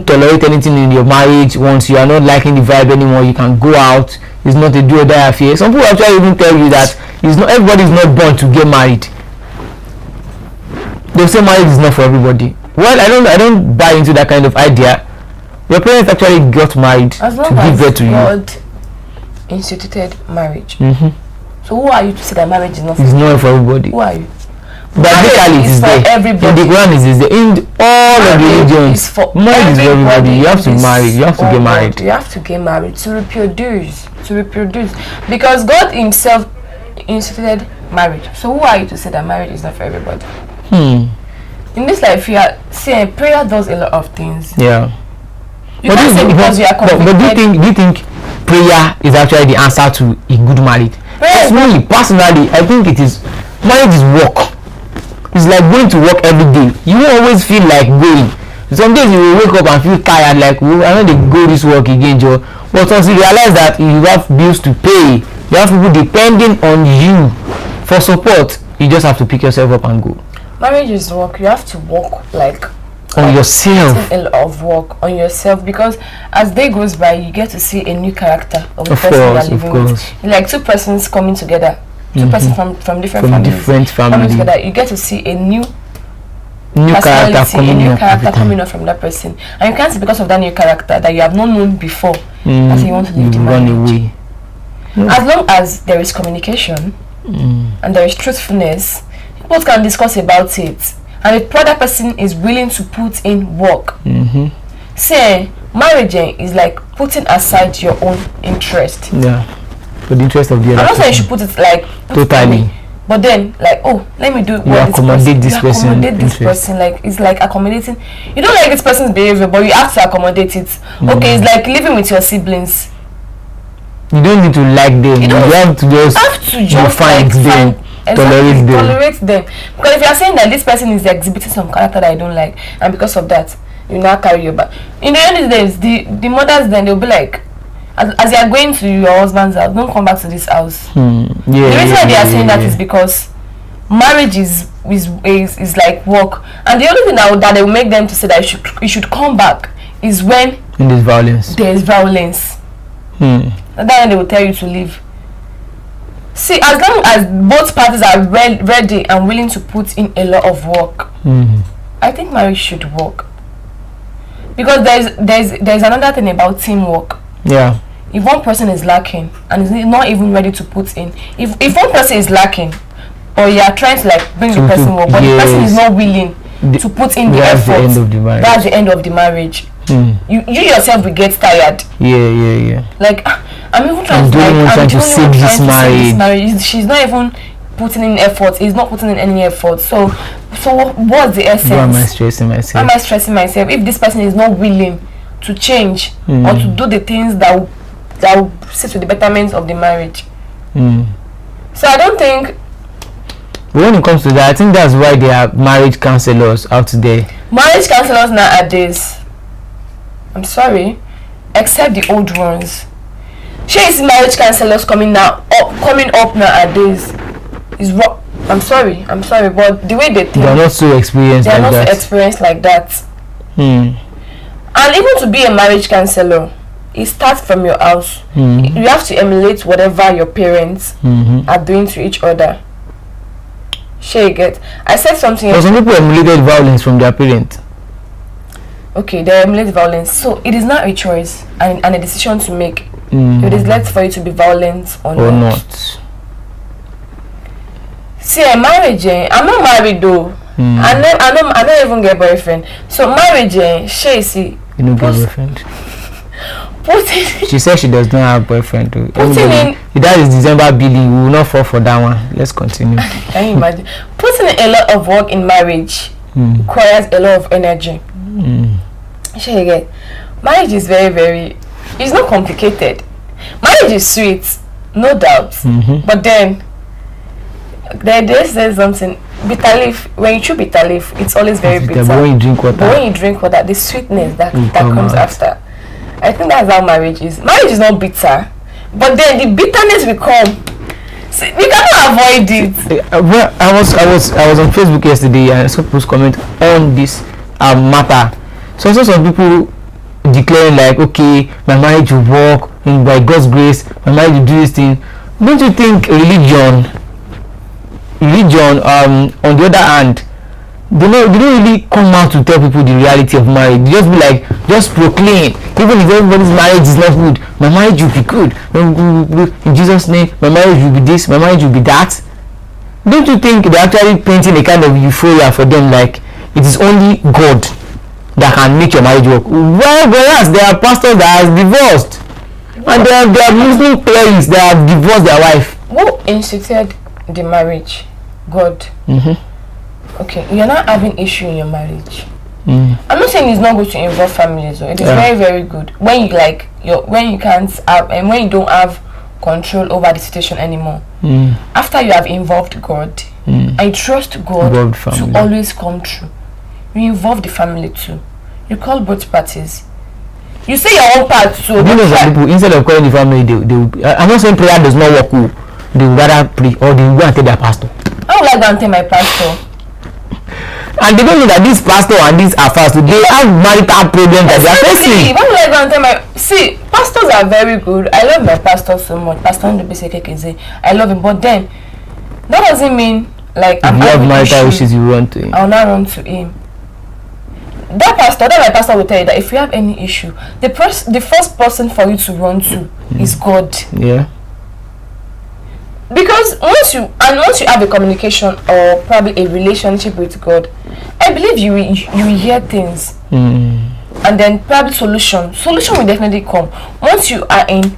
tolerate anything in your marriage. Once you are not liking the vibe anymore, you can go out. It's not a do or die affair. Some people actually even tell you that everybody is not born to get married. They'll say marriage is not for everybody. Well, I don't buy into that kind of idea. Your parents actually got married to give birth to you. God instituted marriage. So who are you to say that marriage is not for for everybody? Who are you? Biblically, it is there. Everybody. In the Quran, it is there. In all of the religions, marriage is for everybody. You have to marry. You have to get married. You have to get married to reproduce. Because God Himself instituted marriage. So who are you to say that marriage is not for everybody? In this life, prayer does a lot of things. Yeah. You can't say because you are convicted. But do you think prayer is actually the answer to a good marriage? Personally, I think it is. Marriage is work. It's like going to work every day. You won't always feel like going. Some days you will wake up and feel tired, like, I know they go this work again, Joe. But once you realize that you have bills to pay, you have people depending on you for support, you just have to pick yourself up and go. Marriage is work. You have to work on yourself. A lot of work on yourself, because as day goes by, you get to see a new character of the person you are living with. Like two persons coming together, two persons from different families coming together. You get to see a new character coming up from that person, and you can't see because of that new character that you have not known before that you want to live the marriage. As long as there is communication and there is truthfulness, people can discuss about it, and if the other person is willing to put in work. Say marriage is like putting aside your own interest. For the interest of the other. I'm not saying you should put it like totally. But then, like, let me do accommodate this person. Like, it's like accommodating. You don't like this person's behavior, but you have to accommodate it. Okay, it's like living with your siblings. You don't need to like them. You have to just find them, tolerate them. Because if you are saying that this person is exhibiting some character that I don't like, and because of that, you now carry your back. In the end of the days, the mothers then they'll be like, as you are going to your husband's house, don't come back to this house. The reason why they are saying that is because marriage is like work, and the only thing that they will make them to say that you should come back is when there is violence. And then they will tell you to leave. See, as long as both parties are ready and willing to put in a lot of work, I think marriage should work. Because there's another thing about teamwork. If one person is lacking and is not even ready to put in, if one person is lacking, or you are trying to like bring the person work, but the person is not willing to put in the effort, that's the end of the marriage. You yourself will get tired. Like, I'm even trying to save this marriage. She's not even putting in effort. He's not putting in any effort. So what's the essence? Why am I stressing myself? If this person is not willing to change or to do the things that will sit with the betterment of the marriage. So I don't think But when it comes to that, I think that's why there are marriage counselors out there. Marriage counselors nowadays, I'm sorry, except the old ones. She is marriage counselors coming up nowadays. Is what I'm sorry, but the way they think, they're not so experienced. They're like not that. so experienced like that. And even to be a marriage counselor, it starts from your house. You have to emulate whatever your parents are doing to each other. She get. I said something. But some people emulated violence from their parents. Okay, they emulate violence. So it is not a choice and a decision to make. It is left for you to be violent or not. See, a marriage, I'm not married though. I don't even get boyfriend. So marriage, she see. You don't get boyfriend. She said she does not have boyfriend too. If that is December billing, we will not fall for that one. Let's continue. Can you imagine? Putting a lot of work in marriage requires a lot of energy. She get. Marriage is very, very. It's not complicated. Marriage is sweet, no doubt. But then they say something. Bitter leaf. When you chew bitter leaf, it's always very bitter. But when you drink water, the sweetness that comes after. I think that's how marriage is. Marriage is not bitter, but then the bitterness will come. See, we cannot avoid it. Well, I was on Facebook yesterday and I saw people's comment on this matter. So some people declaring like, okay, my marriage will work, and by God's grace, my marriage will do this thing. Don't you think religion, on the other hand, they don't really come out to tell people the reality of marriage. They just be like, just proclaim, even if everybody's marriage is not good, my marriage will be good. In Jesus' name, my marriage will be this, my marriage will be that. Don't you think they're actually painting a kind of euphoria for them, like it is only God that can make your marriage work? Well, whereas there are pastors that are divorced, and there are Muslim clerics that have divorced their wife. Who instituted the marriage? God. Okay, you're not having issue in your marriage. I'm not saying it's not good to involve families. It is very, very good when you can't have and when you don't have control over the situation anymore. After you have involved God, I trust God to always come true. You involve the family too. You call both parties. You say your own part too. People, instead of calling the family, I'm not saying prayer does not work. They would rather pray or they will go and tell their pastor. I would like to tell my pastor. And they don't know that this pastor and this are fast. They have marital problems that they are facing. Why would I go and tell see, pastors are very good. I love my pastor so much. Pastor Ndubisi, I love him. But then that doesn't mean like if you have marital issues, you run to him. I'll not run to him. That my pastor will tell you that if you have any issue, the first person for you to run to is God. Yeah. Because once you have a communication or probably a relationship with God, I believe you will hear things, and then probably solution will definitely come. Once you are in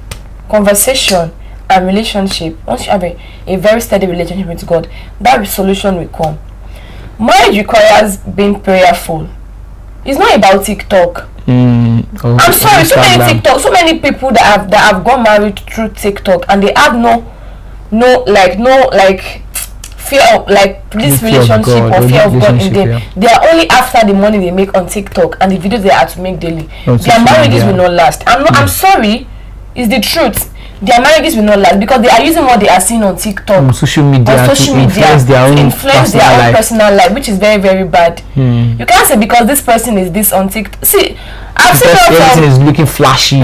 conversation and relationship, once you have a very steady relationship with God, that solution will come. Marriage requires being prayerful. It's not about TikTok. I'm sorry, so many people that have got married through TikTok and they have no fear of this relationship or fear of God in them. Yeah. They are only after the money they make on TikTok and the videos they have to make daily. Their marriages will not last. I'm sorry, it's the truth. Their marriages will not last because they are using what they are seeing on TikTok, on social media to influence their own personal life, which is very, very bad. You can't say because this person is this on TikTok. See, I've seen everything is looking flashy.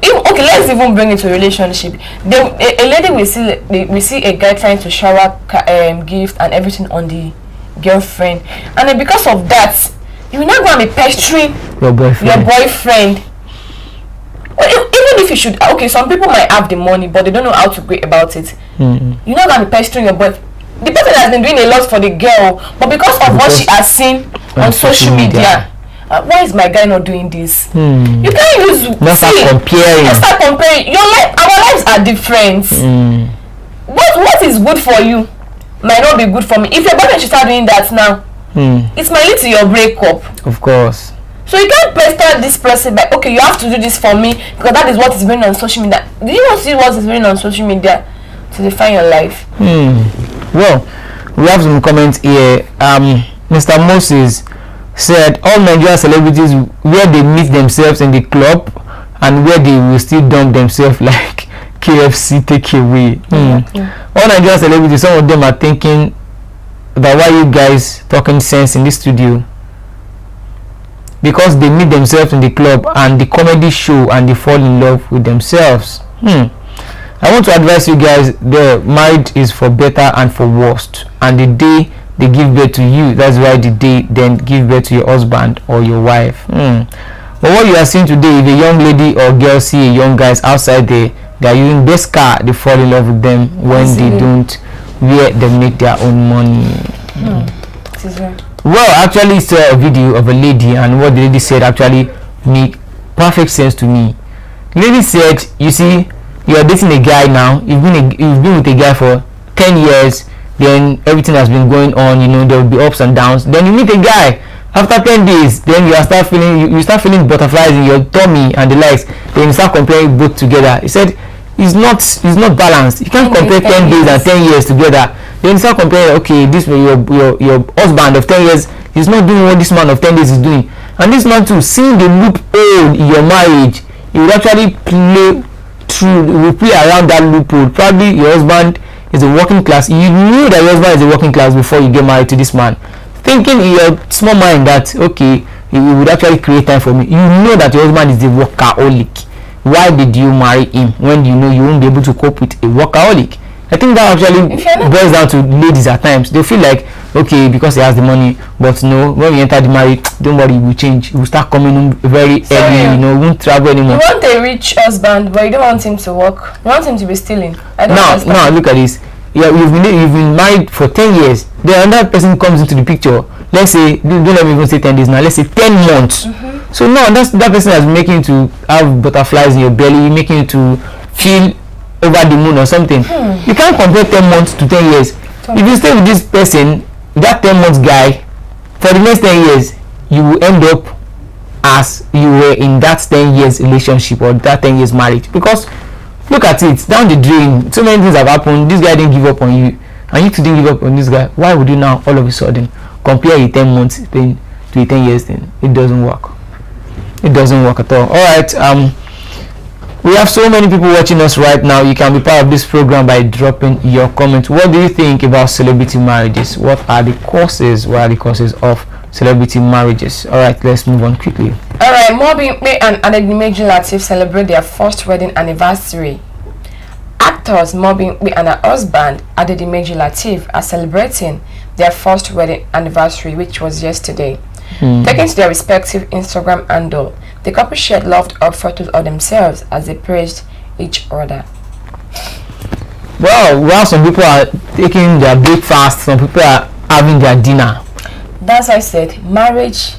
Okay, let's even bring it to a relationship. A lady we see a guy trying to shower gift and everything on the girlfriend, and then because of that, you will not go and be pestering your boyfriend. Even if you should, okay, some people might have the money, but they don't know how to go about it. You're not going to be pestering your boyfriend. The person has been doing a lot for the girl, but because of what she has seen on social media. Why is my guy not doing this? You can't use start comparing. Your life, our lives are different. What is good for you might not be good for me. If your boyfriend should start doing that now, it might lead to your breakup. Of course. So you can't pester this person by, okay, you have to do this for me because that is what is going on social media. Do you want to see what is going on social media to define your life? Well, we have some comments here. Mr. Moses said all Nigerian celebrities where they meet themselves in the club and where they will still dump themselves like KFC takeaway. All Nigerian celebrities, some of them are thinking that why you guys talking sense in this studio, because they meet themselves in the club and the comedy show and they fall in love with themselves. I want to advise you guys, the marriage is for better and for worst, and the day they give birth to you, that's why the day then give birth to your husband or your wife. But what you are seeing today, if a young lady or girl see a young guys outside there, they are using this car, they fall in love with them when they don't, where they make their own money. Well, actually it's a video of a lady, and what the lady said actually make perfect sense to me. The lady said, you see, you're dating a guy now, you've been with a guy for 10 years, then everything has been going on, you know, there will be ups and downs, then you meet a guy after 10 days, then you start feeling butterflies in your tummy and the likes, then you start comparing both together. He said it's not balanced. You can't compare 10 days and 10 years together. Then you start comparing, okay, this your husband of 10 years is not doing what this man of 10 days is doing, and this man too, seeing the loophole in your marriage, he will actually play around that loophole. Probably your husband is a working class. You knew that your husband is a working class before you get married to this man, thinking in your small mind that okay, he would actually create time for me. You know that your husband is a workaholic. Why did you marry him when you know you won't be able to cope with a workaholic? I think that actually boils down to ladies at times. They feel like, okay, because he has the money, but no, when we enter the marriage, don't worry, it will change. He will start coming in very early, you know, he won't travel anymore. You want a rich husband, but you don't want him to work. You want him to be stealing. Now, look at this. Yeah, you've been married for 10 years. Then another person comes into the picture. Let's say, don't let me even say 10 days now. Let's say 10 months. So now that person has making you to have butterflies in your belly, making you to feel over the moon or something. You can't compare 10 months to 10 years. If you stay with this person, that 10 months guy, for the next 10 years, you will end up as you were in that 10 years relationship or that 10 years marriage. Because look at it, down the drain, so many things have happened. This guy didn't give up on you, and you too didn't give up on this guy. Why would you now all of a sudden compare a 10 months thing to a 10 years thing? It doesn't work. It doesn't work at all. Alright, we have so many people watching us right now. You can be part of this program by dropping your comment. What do you think about celebrity marriages? What are the causes? What are the causes of celebrity marriages? Alright, let's move on quickly. Alright, Mobimpe and Adedimeji Lateef celebrate their first wedding anniversary. Actors Mobimpe and her husband Adedimeji Lateef are celebrating their first wedding anniversary, which was yesterday. Taken to their respective Instagram handle, the couple shared loved-up photos of themselves as they praised each other. Well, while some people are taking their breakfast, some people are having their dinner. That's why I said marriage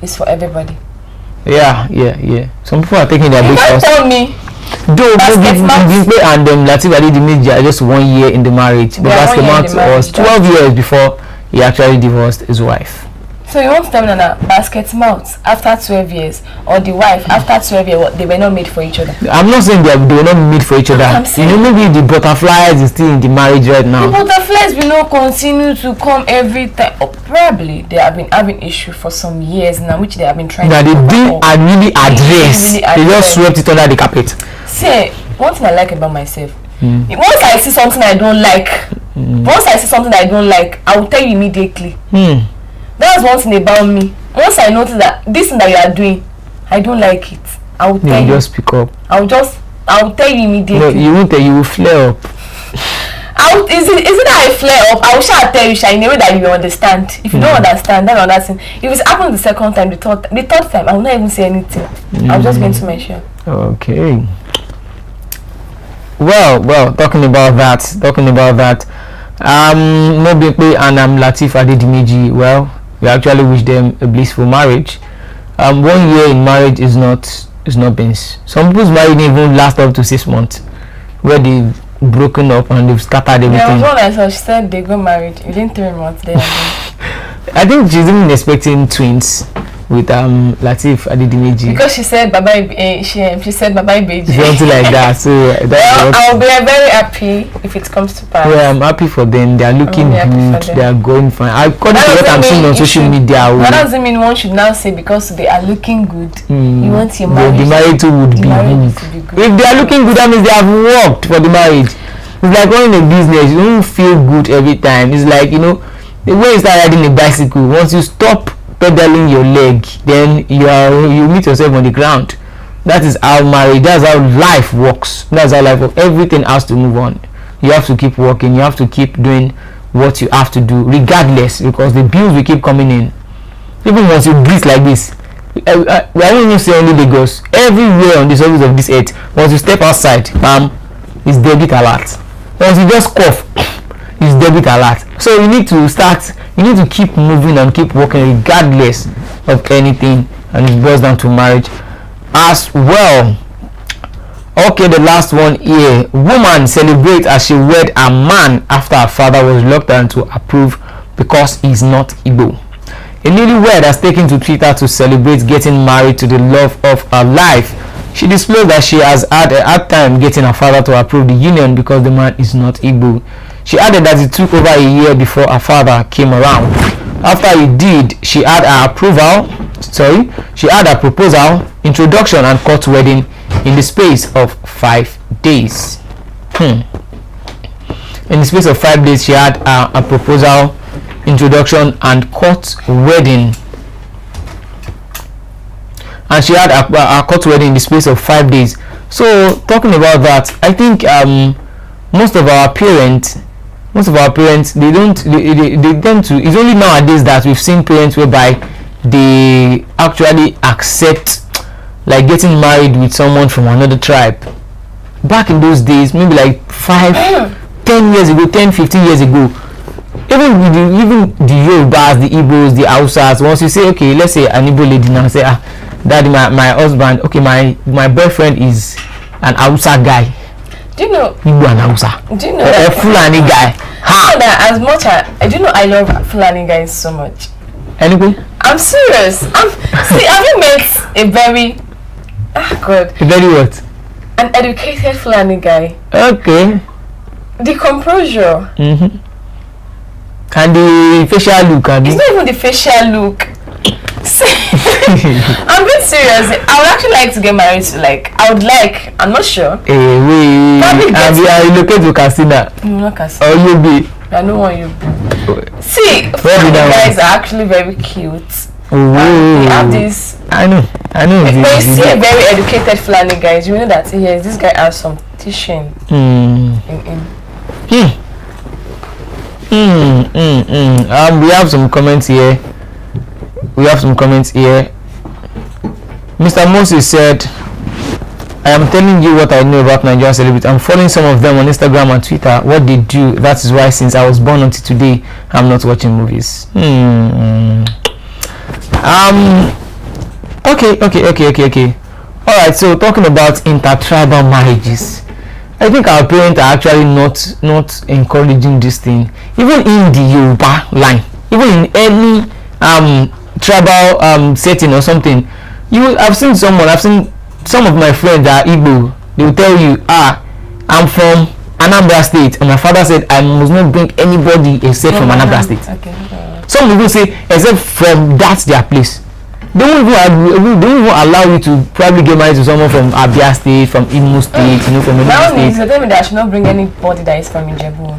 is for everybody. Yeah. Some people are taking their breakfast. You can't tell me. Though Mobimpe and Lateef Adedimeji are just 1 year in the marriage. The Basket was 12 years before he actually divorced his wife. So you want to tell me that Basket Mouth after 12 years, or the wife after 12 years, they were not made for each other? I'm not saying they were not made for each other. You know, maybe the butterflies is still in the marriage right now. The butterflies will not continue to come every time. Or probably they have been having issue for some years now, which they have been trying to they didn't really address. They just swept it under the carpet. See, one thing I like about myself, once I see something I don't like, I will tell you immediately. That's one thing about me. Once I notice that this thing that you are doing, I don't like it, I will tell you. Just pick up. I will tell you immediately. No, you won't tell, you will flare up. Is it that I flare up? I will tell you in a way that you will understand. If you don't understand, then another thing. If it's happened the second time, the third time, I will not even say anything. I'll just go into my shell. Okay. Well, talking about that, Mobimpe and Lateef Adedimeji, well, we actually wish them a blissful marriage. 1 year in marriage is not beans. Some people's marriage even last up to 6 months, where they've broken up and they've scattered everything. Yeah, one I saw, she said they got married within 3 months. Then I think she's even expecting twins. with Lateef Adedimeji. Because she said Baba, she said Baba Ibeji. Something like that. So I'll be very happy if it comes to pass. Yeah, I'm happy for them. They are looking good. They are going fine. According to what I'm seeing on social media. That doesn't mean one should now say because they are looking good. You want your marriage. The marriage would be good. If they are looking good, that means they have worked for the marriage. It's like running a business. You don't feel good every time. It's like, you know, the way you start riding a bicycle, once you stop pedaling your leg, then you meet yourself on the ground. That is how marriage, that's how life works. That's how life works. Everything has to move on. You have to keep working. You have to keep doing what you have to do, regardless, because the bills will keep coming in. Even once you breathe like this, I don't even say only Lagos. Everywhere on the surface of this earth, once you step outside, it's debit alert. Once you just cough, it's debit alert. So you need to keep moving and keep working regardless of anything, and it boils down to marriage as well. Okay, the last one here. Woman celebrates as she wed a man after her father was reluctant to approve because he's not Igbo. A newlywed has taken to Twitter to celebrate getting married to the love of her life. She disclosed that she has had a hard time getting her father to approve the union because the man is not Igbo. She added that it took over a year before her father came around. After he did, she had her proposal, introduction and court wedding in the space of 5 days. In the space of 5 days, she had a proposal, introduction and court wedding. And she had a court wedding in the space of 5 days. So talking about that, I think most of our parents they tend to, it's only nowadays that we've seen parents whereby they actually accept like getting married with someone from another tribe. Back in those days, maybe like 10 years ago, 10-15 years ago, even the Yorubas, the Igbos, the Hausas, once you say, okay, let's say an Igbo lady now say, daddy, my husband, okay, my boyfriend is an Hausa guy. Do you know Igbo and Hausa? Do you know a Fulani guy? Ha! That as much as I do know, I love Fulani guys so much. Anyway, I'm serious. See, have you met a very good? A very what? An educated Fulani guy. Okay. The composure. And the facial look. It's not even the facial look. I'm being serious. I would actually like to get married to I'm not sure. I relocate to Katsina. No, not Katsina. Or you be. I don't want you. See, Fulani guys are actually very cute. They have this. I know. When you see a very educated Fulani guys, you know that yes, this guy has some teaching in him. We have some comments here. Mr. Moses said, I am telling you what I know about Nigerian celebrities. I'm following some of them on Instagram and Twitter. What they do, that is why since I was born until today, I'm not watching movies. Okay. Alright, so talking about intertribal marriages, I think our parents are actually not encouraging this thing. Even in the Yoruba line, even in any tribal setting or something, I've seen some of my friends that are Igbo. They will tell you, I'm from Anambra State, and my father said I must not bring anybody except from Anambra State. Okay. Some people say except from their place. They won't even allow you to probably get married to someone from Abia State, from Imo State, from Enugu State. So tell me that I should not bring anybody that is from Ijebu.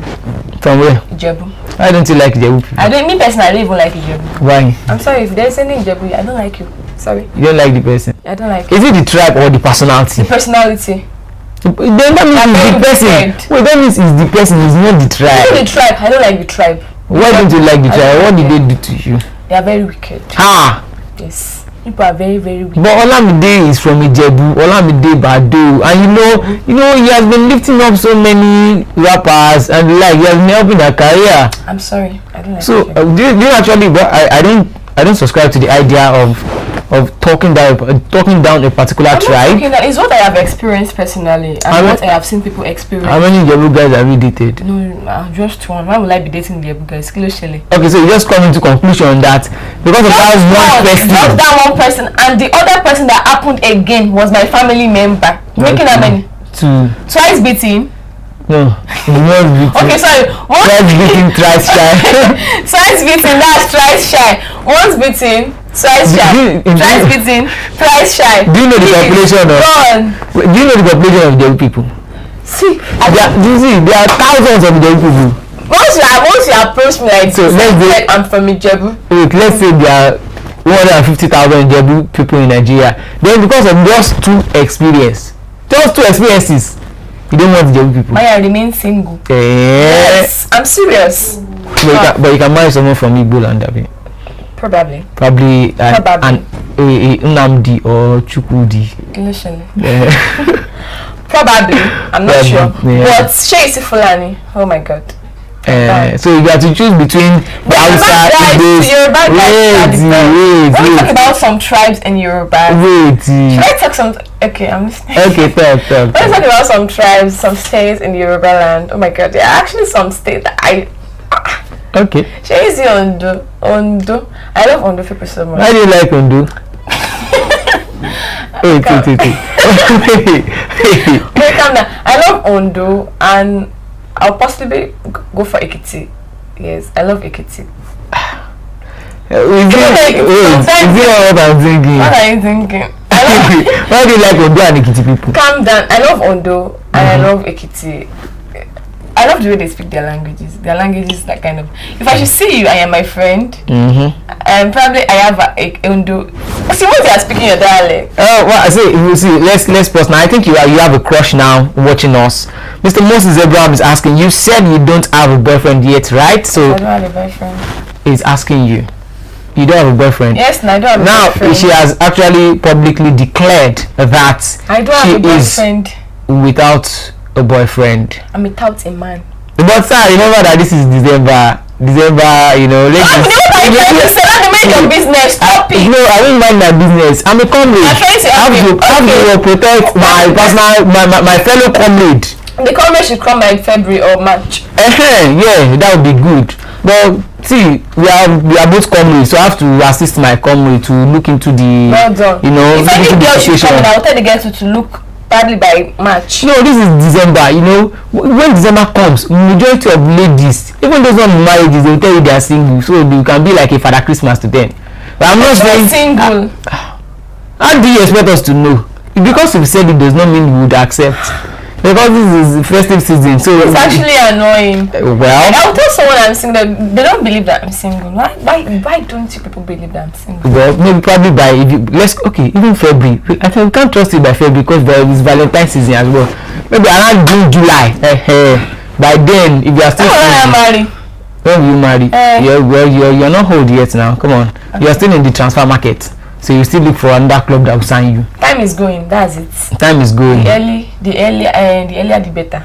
From where? Ijebu. Why don't you like Ijebu people? I don't even like Ijebu. Why? I'm sorry, if there's any Ijebu, I don't like you. Sorry. You don't like the person? I don't like Is it the tribe or the personality? the personality. Then that means it's the person. Wait, that means it's the person, it's not the tribe. It's not the tribe. I don't like the tribe. Why don't you like the tribe? What did they do to you? They are very wicked. Yes. People are very, very wicked. But Olamide is from Ijebu, Olamide Bado, and you know he has been lifting up so many rappers and he has been helping their career. I'm sorry, I don't like so do you actually, but I don't I don't subscribe to the idea of talking down a particular tribe. It's what I have experienced personally, and what I have seen people experience. How many Jebu guys have you dated? No, just one. Why would I be dating Jebu guys? Okay, so you just come into conclusion that because of that one person, and the other person that happened again was my family member. Making how many? Two. Twice beating. No, okay, sorry. Twice beating, thrice shy. Twice beating, that's thrice shy. Once beating, twice shy. Twice beating, thrice shy. Do you know the population of? Do you know the population of Jebu people? See, there are thousands of Jebu people. Once you approach me like so let's say I'm from Ijebu. Wait, let's say there are 150,000 Jebu people in Nigeria. Then because of just two experiences, you don't want Jebu people. Why I remain single? Yes, I'm serious. But you can marry someone from Igbo land, Abi. Probably an Nnamdi or Chukwudi. Probably, I'm not sure. Yeah. But she is Fulani. Oh my God. So you have to choose between the outside Yoruba guys. When we talk about some tribes in Yoruba, should I talk some? Okay, I'm listening. Okay, talk. When we talk about some tribes, some states in Yoruba land, oh my God, there are actually some states that okay. She is Ondo. I love Ondo people so much. Why do you like Ondo? Wait. Calm down. I love Ondo and I'll possibly go for Ekiti. Yes, I love Ekiti. Is it what I'm thinking? What are you thinking? Why do you like Ondo and Ekiti people? Calm down. I love Ondo and I love Ekiti. I love the way they speak their languages. Their languages that kind of. If I should see you, I am my friend. And probably I have a Ondo. See what they are speaking your dialect. Oh, well, I say you see. Let's pause now. I think you have a crush now watching us. Mr. Moses Abraham is asking. You said you don't have a boyfriend yet, right? So I don't have a boyfriend. He's asking you. You don't have a boyfriend. Yes, no, I don't have a boyfriend. Now she has actually publicly declared that I don't have a boyfriend. Without a boyfriend. I'm without a man. But sir, remember that this is December, you know. Mind your business. Stop it. No, I don't mind my business. I'm a comrade. I have to protect my personal, my fellow comrade. The comrade should come by February or March. Yeah, that would be good. But see, we are both comrades, so I have to assist my comrade to look into the. Well done. You know, if any girl should come, I will tell the girl to look badly by March. No, this is December. You know, when December comes, majority of ladies, even those on marriages, they will tell you they are single, so you can be like a Father Christmas to them. But I'm not saying single. How do you expect us to know? Because you said it does not mean we would accept. Because this is festive season, so it's actually annoying. Well, I'll tell someone I'm single. They don't believe that I'm single. Why don't you people believe that I'm single? Well, maybe probably by even February. I think we can't trust you by February because there is Valentine's season as well. Maybe around June, July. By then, if you are still married. When will you marry? You're not old yet now. Come on, you're still in the transfer market. So you still look for another club that will sign you. Time is going. That's it. Time is going. The earlier, the better.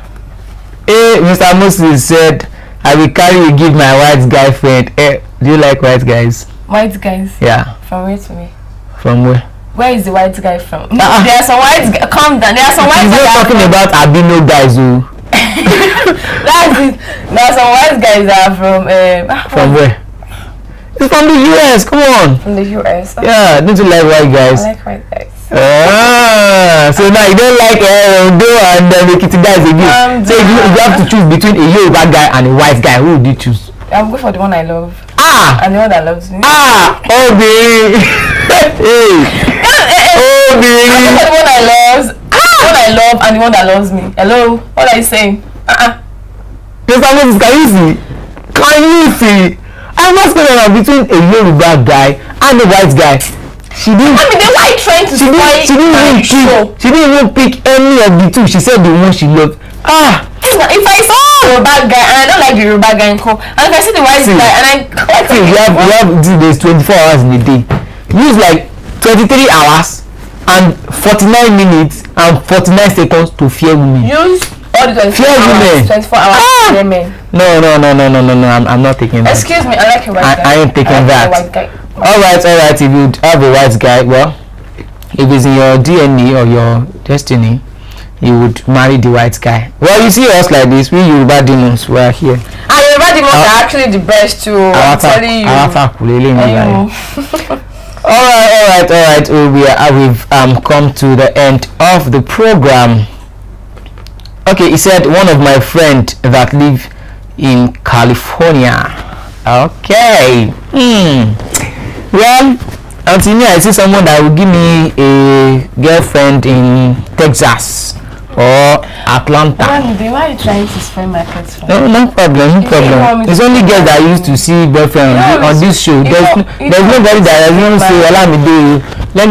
Hey, Mr. Moses said, "I will carry you give my white guy friend." Hey, do you like white guys? White guys? Yeah. From where to me? From where? Where is the white guy from? There are some white guys. Calm down. There are some white guys. You're talking about albino guys, who? That's it. There are some white guys that are from where? It's from the US, come on. From the US? Okay. Yeah, don't you like white guys? I like white guys. So now you don't like Ondo and Ekiti guys again. So you have to choose between a Yoruba guy and a white guy. Who would you choose? I'll go for the one I love. And the one that loves me. Obi. Obi. I'll go for the one I love. The one I love and the one that loves me. Hello? What are you saying? Mr. Moses, can you see? Can you see? I'm asking her between a Yoruba guy and a white guy. She didn't. I mean, why trying to She didn't even pick any of the two. She said the one she loved. If I see the Yoruba guy and I don't like the Yoruba guy, and if I see the white guy and I like there's 24 hours in a day. Use like 23 hours and 49 minutes and 49 seconds to fear women. Use all the 24 Fair hours, women. 24 hours women. No. I'm not taking that. Excuse me, I like a white guy. I ain't taking like that. A white guy. All right. If you have a white guy, well, if it's in your DNA or your destiny, you would marry the white guy. Well, you see us like this, we Yoruba demons, we are here. And Yoruba demons are actually the best too. I'm telling you. Alright. We've come to the end of the program. Okay, he said one of my friend that live in California. Okay. Well, until me, I see someone that will give me a girlfriend in Texas or Atlanta. Why are you trying to spend markets for? No problem. It's only girls that used to see boyfriend on this show. There's nobody that has even say, allow me do. Let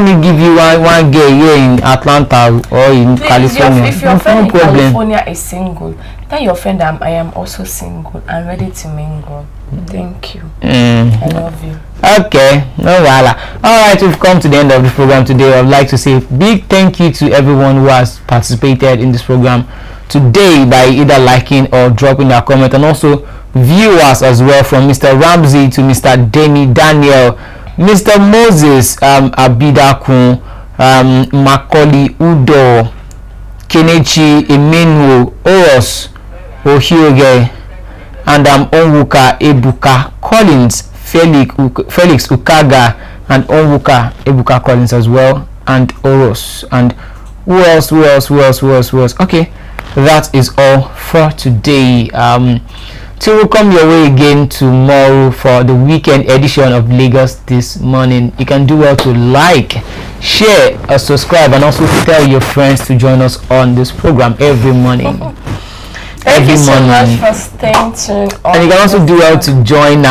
me give you one girl here in Atlanta or in California. If your friend in California is single, tell your friend I am also single and ready to mingle. Thank you. I love you. Okay, no wala. Alright, we've come to the end of the program today. I'd like to say a big thank you to everyone who has participated in this program today by either liking or dropping their comment, and also viewers as well, from Mr. Ramsey to Mr. Denny Daniel, Mr. Moses Abidakun, Macaulay Udo, Kenechi Emmanuel, Oros Ohioge, and Onwuka Ebuka Collins, Felix Ukaga, and Onwuka Ebuka Collins as well, and Oros, and who else? Okay, that is all for today. Till we come your way again tomorrow for the weekend edition of Lagos This Morning. You can do well to like, share, or subscribe, and also tell your friends to join us on this program every morning. Thank you so much for staying tuned. And you can also do well to join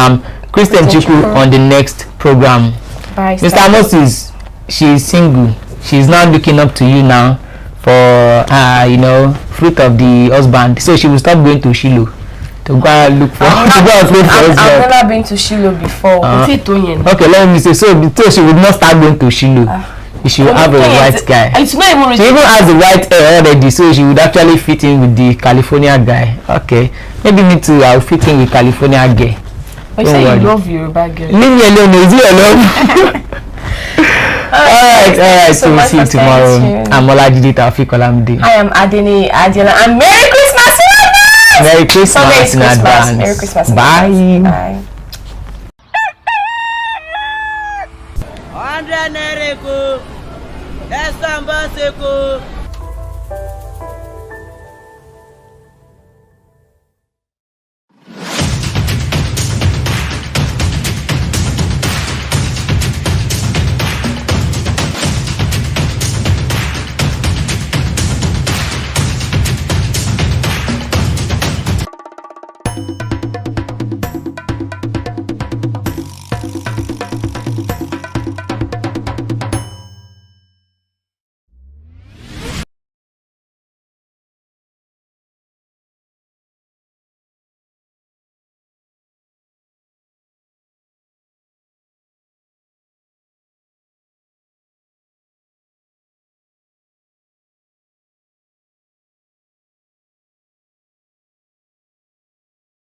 Christian Chuku on the next program. Bye. Mr. Moses, she is single. She is now looking up to you now for fruit of the husband. So she will stop going to Shiloh to go and look for. I've never been to Shiloh before. Okay, let me say. So she would not start going to Shiloh. She will have a white guy. She even has the white hair already, so she would actually fit in with the California guy. Okay, maybe me too. I'll fit in with California guy. But you say you love Yoruba girl. Leave me alone. Is it alone? Alright. So we'll see you tomorrow. I'm Olajide Taofik Olamide. I am Adeni Adela, and Merry Christmas in advance. Merry Christmas in advance. Merry Christmas. Bye. Bye. 100 naira, let's